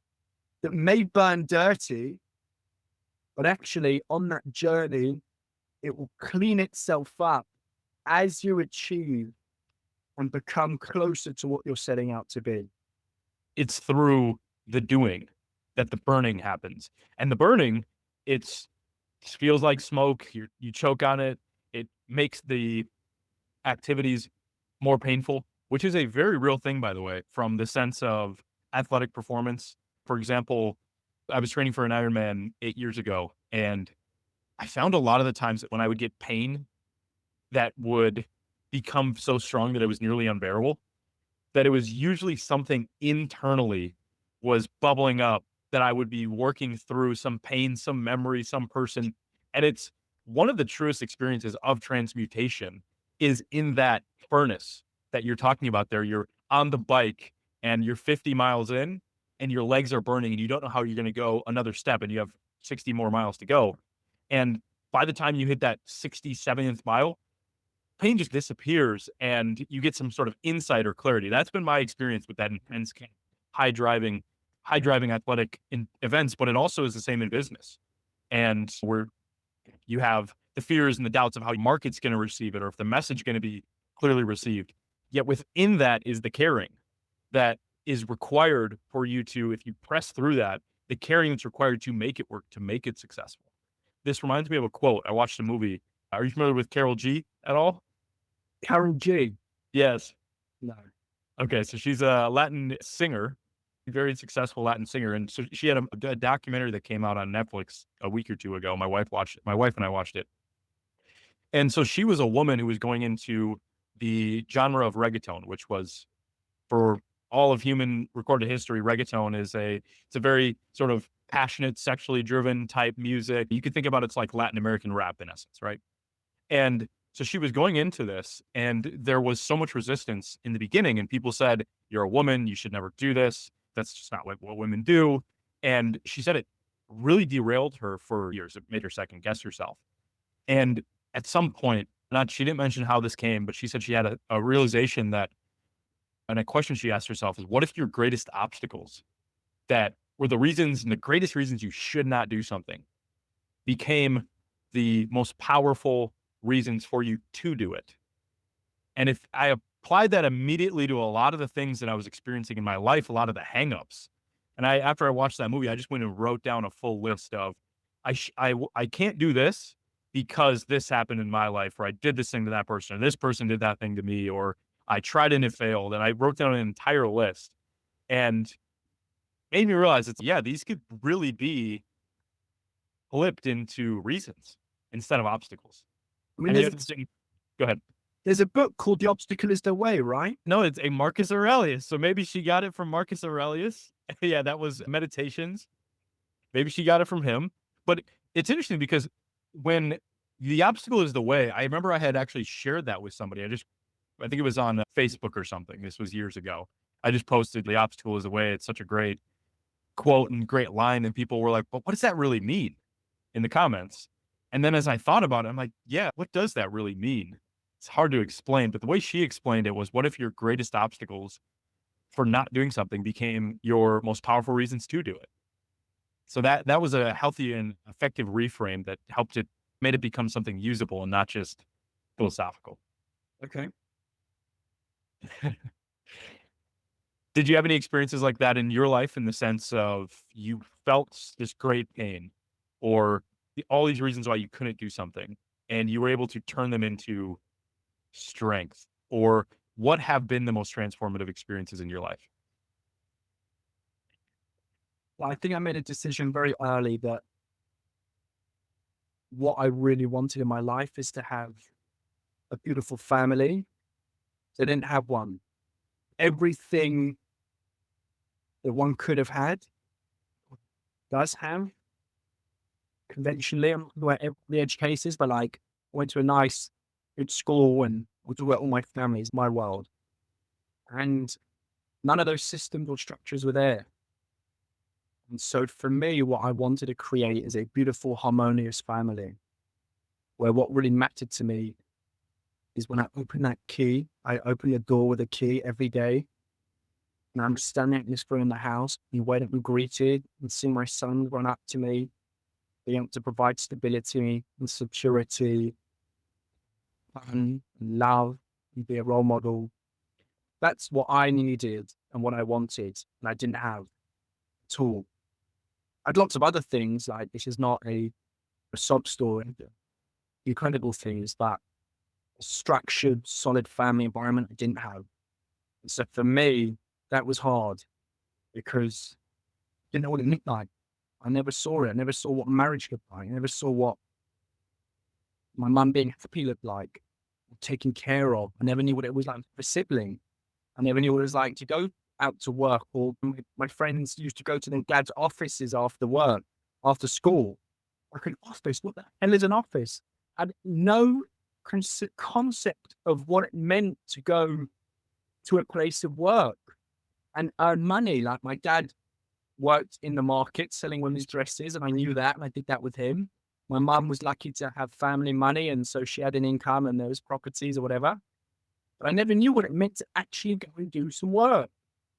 that may burn dirty, but actually on that journey, it will clean itself up as you achieve and become closer to what you're setting out to be. It's through the doing that the burning happens. And the burning, it's feels like smoke. You choke on it. It makes the activities more painful, which is a very real thing, by the way, from the sense of athletic performance. For example, I was training for an Ironman 8 years ago, and I found a lot of the times that when I would get pain that would become so strong that it was nearly unbearable, that it was usually something internally was bubbling up that I would be working through some pain, some memory, some person. And it's one of the truest experiences of transmutation is in that furnace that you're talking about there. You're on the bike and you're 50 miles in and your legs are burning and you don't know how you're going to go another step and you have 60 more miles to go. And by the time you hit that 67th mile, pain just disappears and you get some sort of insight or clarity. That's been my experience with that intense high driving, high driving athletic events, but it also is the same in business. And where you have the fears and the doubts of how your market's going to receive it or if the message going to be clearly received. Yet within that is the caring that is required for you to, if you press through that, the caring that's required to make it work, to make it successful. This reminds me of a quote. I watched a movie. Are you familiar with Carol G at all? Karen G. Yes. No. Okay, so she's a Latin singer, very successful Latin singer, and so she had a documentary that came out on Netflix a week or two ago. My wife watched it. My wife and I watched it, and so she was a woman who was going into the genre of reggaeton, which was for all of human recorded history. Reggaeton is it's a very sort of passionate, sexually driven type music. You could think about it's like Latin American rap in essence, right? And so she was going into this, and there was so much resistance in the beginning. And people said, "You're a woman. You should never do this. That's just not what women do." And she said it really derailed her for years. It made her second guess herself. And at some point, not she didn't mention how this came, but she said she had a realization that, and a question she asked herself is, "What if your greatest obstacles that were the reasons and the greatest reasons you should not do something became the most powerful reasons for you to do it?" And if I applied that immediately to a lot of the things that I was experiencing in my life, a lot of the hangups, and after I watched that movie, I just went and wrote down a full list of, I can't do this because this happened in my life, or I did this thing to that person, or this person did that thing to me, or I tried and it failed. And I wrote down an entire list and made me realize it's, yeah, these could really be flipped into reasons instead of obstacles. I mean, And it's go ahead. there's a book called The Obstacle is the Way, right? No, it's a Marcus Aurelius. So maybe she got it from Marcus Aurelius. Yeah, that was Meditations. Maybe she got it from him. But it's interesting because when the obstacle is the way, I remember I had actually shared that with somebody. I think it was on Facebook or something. This was years ago. I just posted the obstacle is the way. It's such a great quote and great line. And people were like, but what does that really mean in the comments? And then as I thought about it, I'm like, yeah, what does that really mean? It's hard to explain, but the way she explained it was, what if your greatest obstacles for not doing something became your most powerful reasons to do it? So that was a healthy and effective reframe that made it become something usable and not just philosophical. Okay. Did you have any experiences like that in your life in the sense of you felt this great pain or all these reasons why you couldn't do something and you were able to turn them into strength? Or what have been the most transformative experiences in your life? Well, I think I made a decision very early that what I really wanted in my life is to have a beautiful family They didn't have one. Everything that one could have had does have conventionally. I'm not talking about the edge cases, but like went to a nice, good school and we talk about all my families, my world. And none of those systems or structures were there. And so for me, what I wanted to create is a beautiful, harmonious family where what really mattered to me is when I open that key, I open the door with a key every day. And I'm standing in this room in the house, and waiting to be greeted and seeing my son run up to me, being able to provide stability and security, fun and love, and be a role model. That's what I needed and what I wanted, and I didn't have at all. I had lots of other things, like this is not a sob story, incredible things, but a structured, solid family environment I didn't have. So for me, that was hard because I didn't know what it looked like. I never saw it. I never saw what marriage looked like. I never saw what my mum being happy looked like, taken care of. I never knew what it was like for a sibling. I never knew what it was like to go out to work, or my friends used to go to their dad's offices after work, after school. Like an office, what the hell is an office? I had no concept of what it meant to go to a place of work and earn money. Like my dad worked in the market selling women's dresses, and I knew that, and I did that with him. My mum was lucky to have family money, and so she had an income and there was properties or whatever. But I never knew what it meant to actually go and do some work.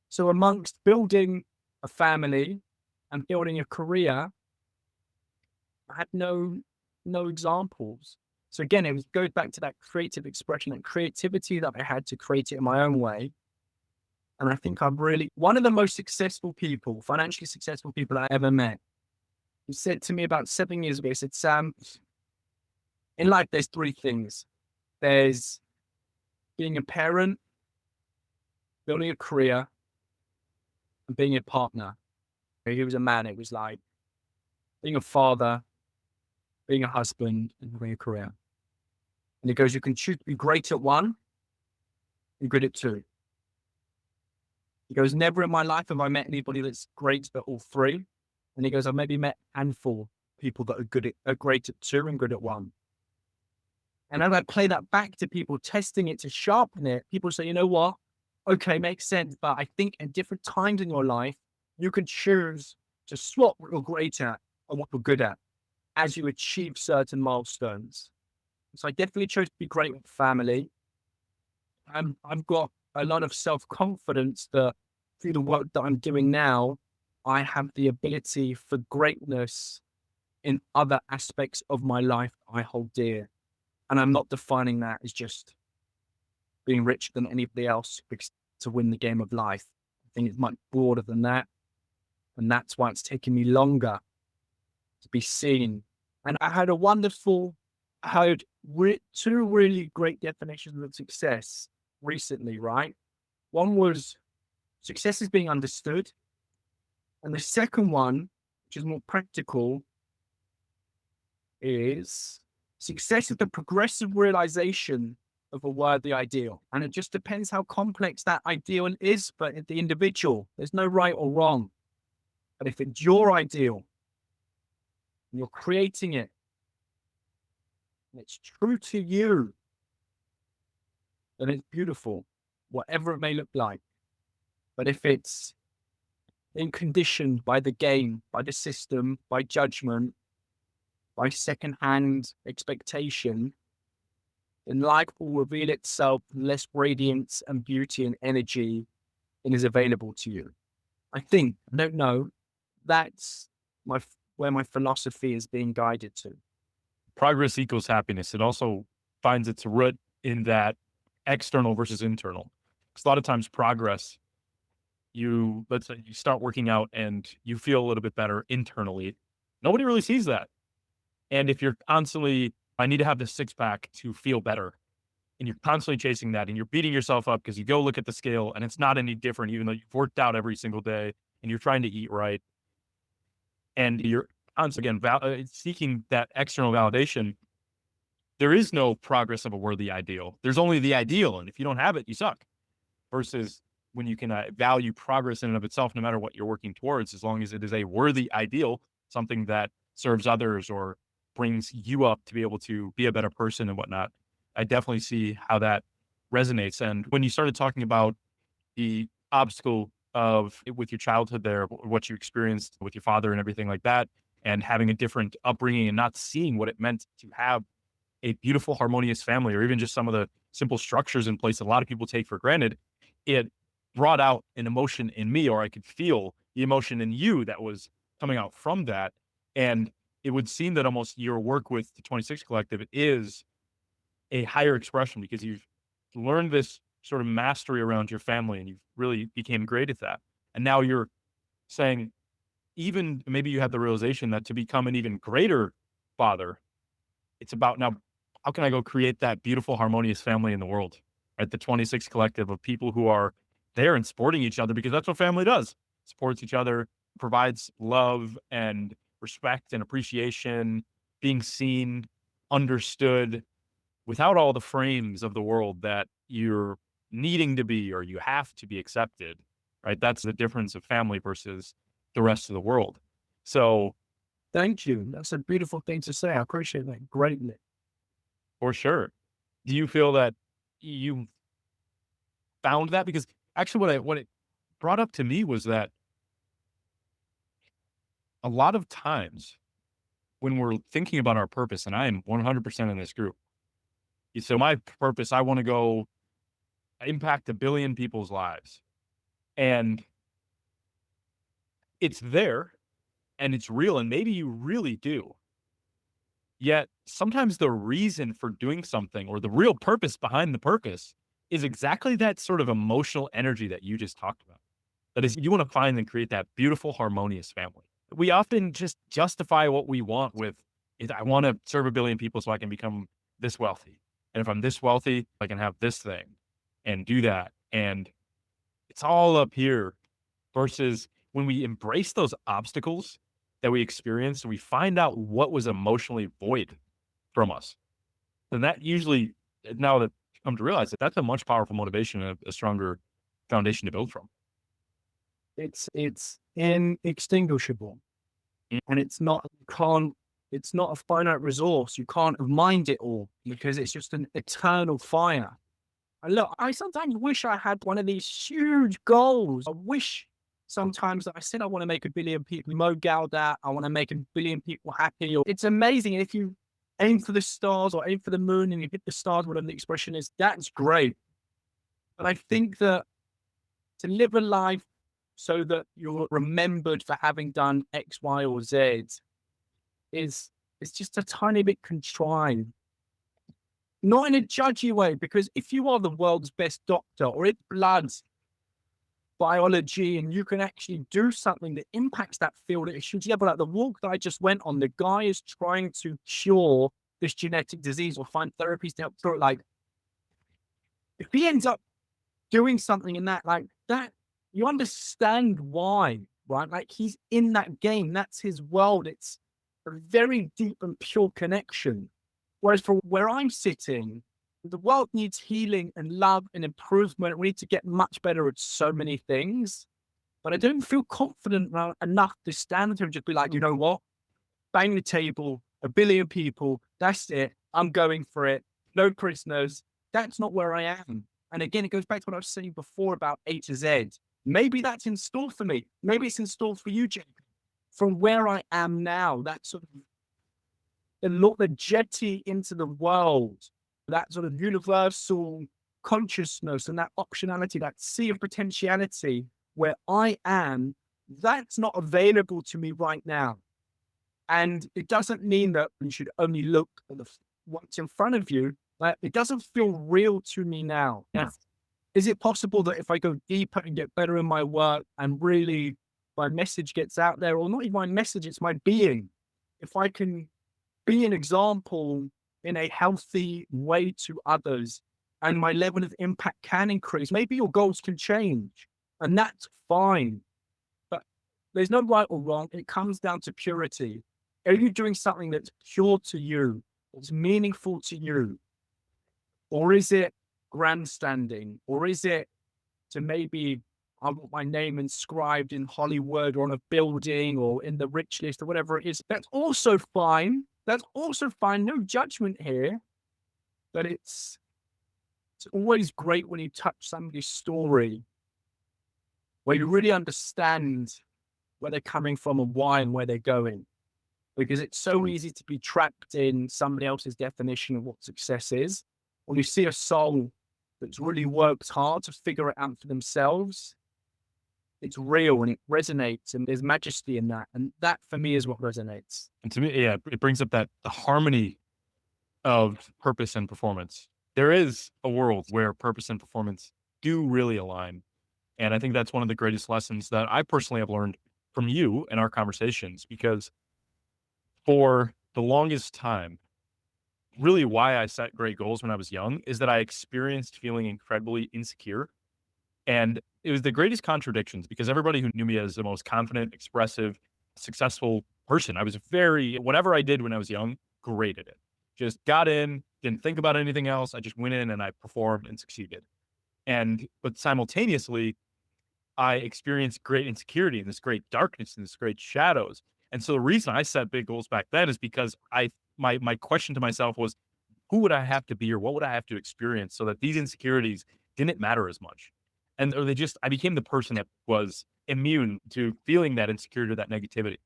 So amongst building a family and building a career, I had no examples. So again, goes back to that creative expression and creativity that I had to create it in my own way. And I think I'm really one of the most successful people, financially successful people I ever met. He said to me about 7 years ago, he said, Sam, in life, there's three things. There's being a parent, building a career, and being a partner. He was a man. It was like being a father, being a husband, and having a career. And he goes, you can choose to be great at one and good at two. He goes, never in my life have I met anybody that's great at all three. And he goes, I've maybe met a handful of people that are great at two and good at one. And as I play that back to people, testing it to sharpen it, people say, you know what? Okay, makes sense. But I think at different times in your life, you can choose to swap what you're great at and what you're good at as you achieve certain milestones. So I definitely chose to be great with family. I've got a lot of self-confidence that through the work that I'm doing now, I have the ability for greatness in other aspects of my life I hold dear. And I'm not defining that as just being richer than anybody else to win the game of life. I think it's much broader than that. And that's why it's taken me longer to be seen. And I had two really great definitions of success recently, right? One was success is being understood. And the second one, which is more practical, is success is the progressive realization of a worthy ideal. And it just depends how complex that ideal is for the individual. There's no right or wrong. But if it's your ideal, and you're creating it, and it's true to you, then it's beautiful, whatever it may look like. But if it's being conditioned by the game, by the system, by judgment, by secondhand expectation, then life will reveal itself with less radiance and beauty and energy than is available to you. I don't know. That's where my philosophy is being guided to. Progress equals happiness. It also finds its root in that external versus internal. Because a lot of times progress, let's say you start working out and you feel a little bit better internally. Nobody really sees that. And if you're constantly, I need to have this six pack to feel better, and you're constantly chasing that and you're beating yourself up because you go look at the scale and it's not any different, even though you've worked out every single day and you're trying to eat right. And you're constantly, again, seeking that external validation. there is no progress of a worthy ideal. There's only the ideal. And if you don't have it, you suck. Versus when you can value progress in and of itself, no matter what you're working towards, as long as it is a worthy ideal, something that serves others or brings you up to be able to be a better person and whatnot. I definitely see how that resonates. And when you started talking about the obstacle of with your childhood there, what you experienced with your father and everything like that, and having a different upbringing and not seeing what it meant to have a beautiful, harmonious family, or even just some of the simple structures in place that a lot of people take for granted, it brought out an emotion in me, or I could feel the emotion in you that was coming out from that. And it would seem that almost your work with the 26 Collective is a higher expression because you've learned this sort of mastery around your family and you've really became great at that. And now you're saying, even maybe you have the realization that to become an even greater father, it's about now, how can I go create that beautiful, harmonious family in the world? Right? The 26 Collective of people who are there and supporting each other because that's what family does. Supports each other, provides love and respect and appreciation, being seen, understood, without all the frames of the world that you're needing to be or you have to be accepted, right? That's the difference of family versus the rest of the world. So Thank you. That's a beautiful thing to say. I appreciate that greatly. for sure, do you feel that you found that? Because actually what it brought up to me was that a lot of times when we're thinking about our purpose, and I am 100% in this group. So my purpose, I want to go impact 1 billion people's lives. And it's there and it's real. And maybe you really do. Yet sometimes the reason for doing something or the real purpose behind the purpose is exactly that sort of emotional energy that you just talked about. That is, you want to find and create that beautiful, harmonious family. We often just justify what we want with, I want to serve 1 billion people so I can become this wealthy. And if I'm this wealthy, I can have this thing and do that. And it's all up here versus when we embrace those obstacles that we experience and we find out what was emotionally void from us, then that usually, now that I've come to realize that that's a much powerful motivation and a stronger foundation to build from. It's inextinguishable. And it's not a finite resource. You can't mind it all because it's just an eternal fire. And look, I sometimes wish I had one of these huge goals. I wish sometimes that I said I want to make 1 billion people mogal that I want to make 1 billion people happy. Or it's amazing if you aim for the stars or aim for the moon and you hit the stars, whatever the expression is, that's great. But I think that to live a life so that you're remembered for having done X, Y, or Z is it's just a tiny bit contrived. Not in a judgy way, because if you are the world's best doctor or in blood biology and you can actually do something that impacts that field at a huge level, like the walk that I just went on, the guy is trying to cure this genetic disease or find therapies to help cure it. Like, if he ends up doing something in that, like that, you understand why, right? Like he's in that game. That's his world. It's a very deep and pure connection. Whereas for where I'm sitting, the world needs healing and love and improvement. We need to get much better at so many things. But I don't feel confident enough to stand there and just be like, you know what? Bang the table, 1 billion people. That's it. I'm going for it. No prisoners. That's not where I am. And again, it goes back to what I was saying before about A to Z. Maybe that's in store for me. Maybe it's in store for you, Jacob. From where I am now, that sort of the jetty into the world, that sort of universal consciousness and that optionality, that sea of potentiality where I am, that's not available to me right now. And it doesn't mean that you should only look at what's in front of you. Like, it doesn't feel real to me now. Yeah. Is it possible that if I go deeper and get better in my work and really my message gets out there, or not even my message, it's my being, if I can be an example in a healthy way to others and my level of impact can increase, maybe your goals can change and that's fine. But there's no right or wrong. It comes down to purity. Are you doing something that's pure to you? It's meaningful to you? Or is it grandstanding? Or is it to maybe I want my name inscribed in Hollywood or on a building or in the rich list or whatever it is? That's also fine. That's also fine. No judgment here. But it's always great when you touch somebody's story, where you really understand where they're coming from and why and where they're going. Because it's so easy to be trapped in somebody else's definition of what success is. When you see a soul that's really worked hard to figure it out for themselves, it's real and it resonates and there's majesty in that. And that for me is what resonates. And to me, yeah, it brings up that the harmony of purpose and performance. There is a world where purpose and performance do really align. And I think that's one of the greatest lessons that I personally have learned from you in our conversations, because for the longest time, really why I set great goals when I was young is that I experienced feeling incredibly insecure. And it was the greatest contradictions because everybody who knew me as the most confident, expressive, successful person, I was very, whatever I did when I was young, great at it. Just got in, didn't think about anything else. I just went in and I performed and succeeded. But simultaneously, I experienced great insecurity and this great darkness and this great shadows. And so the reason I set big goals back then is because my question to myself was, who would I have to be or what would I have to experience so that these insecurities didn't matter as much? And or they just I became the person that was immune to feeling that insecurity or that negativity.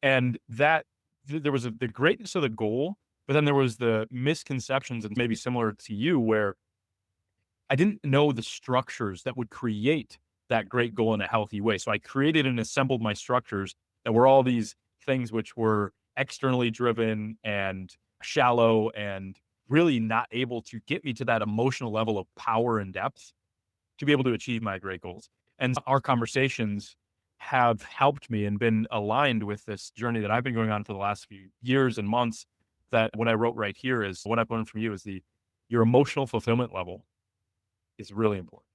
And that there was the greatness of the goal, but then there was the misconceptions and maybe similar to you where I didn't know the structures that would create that great goal in a healthy way. So I created and assembled my structures that were all these things which were externally driven and shallow and really not able to get me to that emotional level of power and depth to be able to achieve my great goals. And our conversations have helped me and been aligned with this journey that I've been going on for the last few years and months. That what I wrote right here is what I've learned from you is your emotional fulfillment level is really important.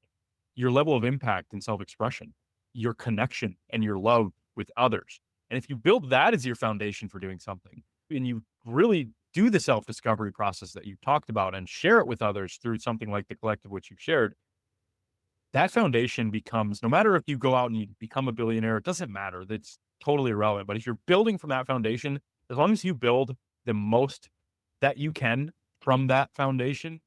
Your level of impact and self-expression, your connection and your love with others. And if you build that as your foundation for doing something, and you really do the self-discovery process that you talked about and share it with others through something like the collective, which you've shared, that foundation becomes, no matter if you go out and you become a billionaire, it doesn't matter. That's totally irrelevant. But if you're building from that foundation, as long as you build the most that you can from that foundation,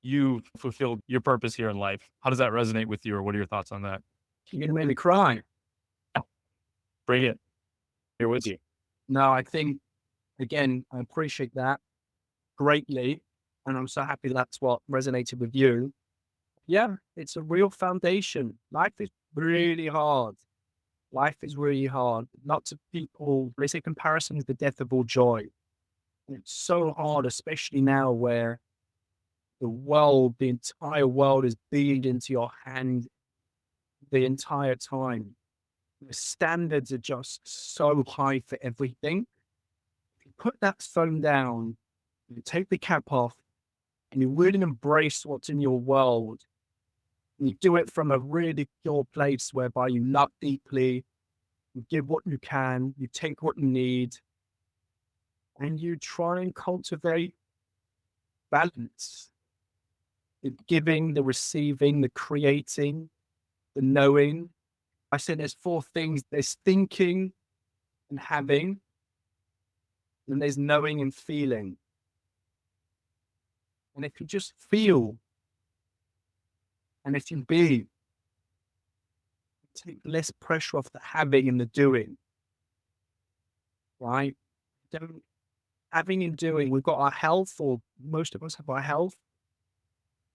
you've fulfilled your purpose here in life. How does that resonate with you, or what are your thoughts on that? You're going to make me cry. Bring it. Here with you. No, I think, again, I appreciate that greatly. And I'm so happy that's what resonated with you. Yeah, it's a real foundation. Life is really hard. Life is really hard. Lots of people, they say comparison is the death of all joy. And it's so hard, especially now where the entire world is beamed into your hand the entire time. The standards are just so high for everything. If you put that phone down, you take the cap off, and you really embrace what's in your world, and you do it from a really pure place whereby you love deeply, you give what you can, you take what you need, and you try and cultivate balance. The giving, the receiving, the creating, the knowing. I said there's four things. There's thinking and having, and there's knowing and feeling. And if you just feel, and if you be, take less pressure off the having and the doing, right? Don't having and doing. We've got our health, or most of us have our health.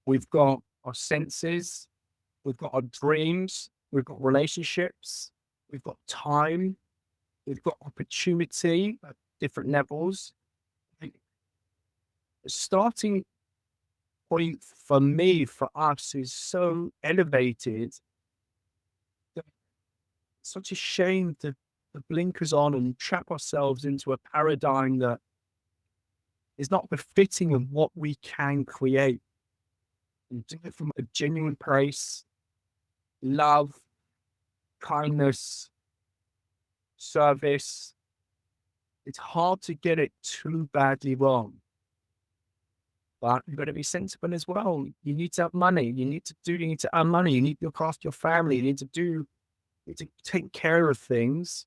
We've got our senses. We've got our dreams. We've got relationships. We've got time. We've got opportunity at different levels. The starting point for me, for us, is so elevated that it's such a shame to put blinkers on and trap ourselves into a paradigm that is not befitting of what we can create. And do it from a genuine place, love, kindness, service. It's hard to get it too badly wrong. But you've got to be sensible as well. You need to have money. You need to earn money. You need to look after your family. You need to take care of things.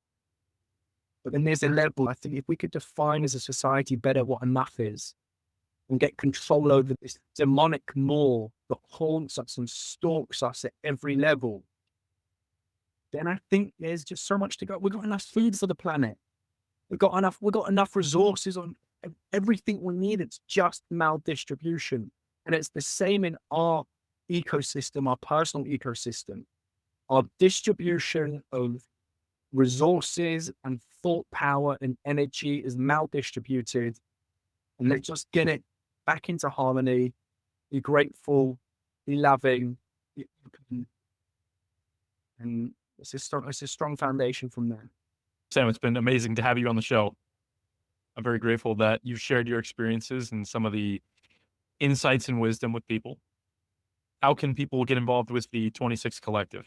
But then there's a level. I think if we could define as a society better what enough is and get control over this demonic maw that haunts us and stalks us at every level, then I think there's just so much to go. We've got enough food for the planet. We've got enough resources on everything we need. It's just maldistribution. And it's the same in our ecosystem, our personal ecosystem. Our distribution of resources and thought power and energy is maldistributed. And let's just get it back into harmony, be grateful, be loving, be open. And it's a strong foundation from there. Sam, it's been amazing to have you on the show. I'm very grateful that you've shared your experiences and some of the insights and wisdom with people. How can people get involved with the 26 Collective?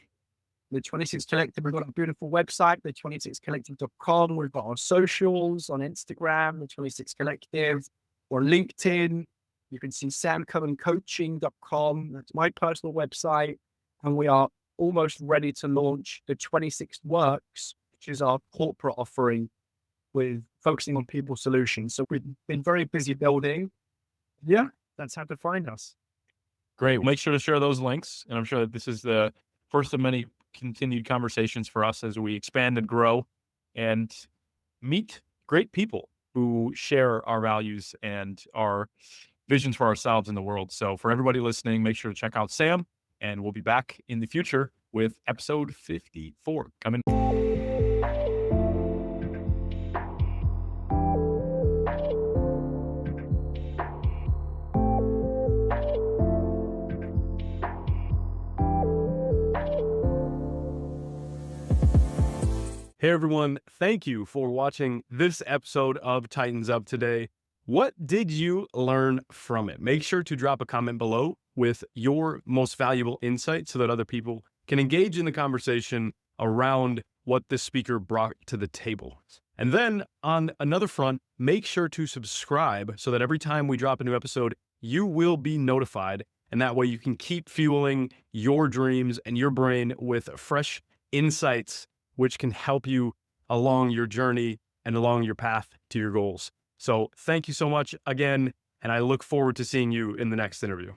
The 26 Collective, we've got a beautiful website, the26collective.com. We've got our socials on Instagram, the 26 Collective, or LinkedIn. You can see samcohencoaching.com. That's my personal website. And we are almost ready to launch the 26 Works, which is our corporate offering with focusing on people solutions. So we've been very busy building. Yeah, that's how to find us. Great. Make sure to share those links. And I'm sure that this is the first of many continued conversations for us as we expand and grow and meet great people who share our values and our visions for ourselves in the world. So for everybody listening, make sure to check out Sam, and we'll be back in the future with episode 54 coming. Hey everyone, thank you for watching this episode of Titans Up today. What did you learn from it? Make sure to drop a comment below with your most valuable insight so that other people can engage in the conversation around what this speaker brought to the table. And then on another front, make sure to subscribe so that every time we drop a new episode, you will be notified. And that way you can keep fueling your dreams and your brain with fresh insights which can help you along your journey and along your path to your goals. So thank you so much again, and I look forward to seeing you in the next interview.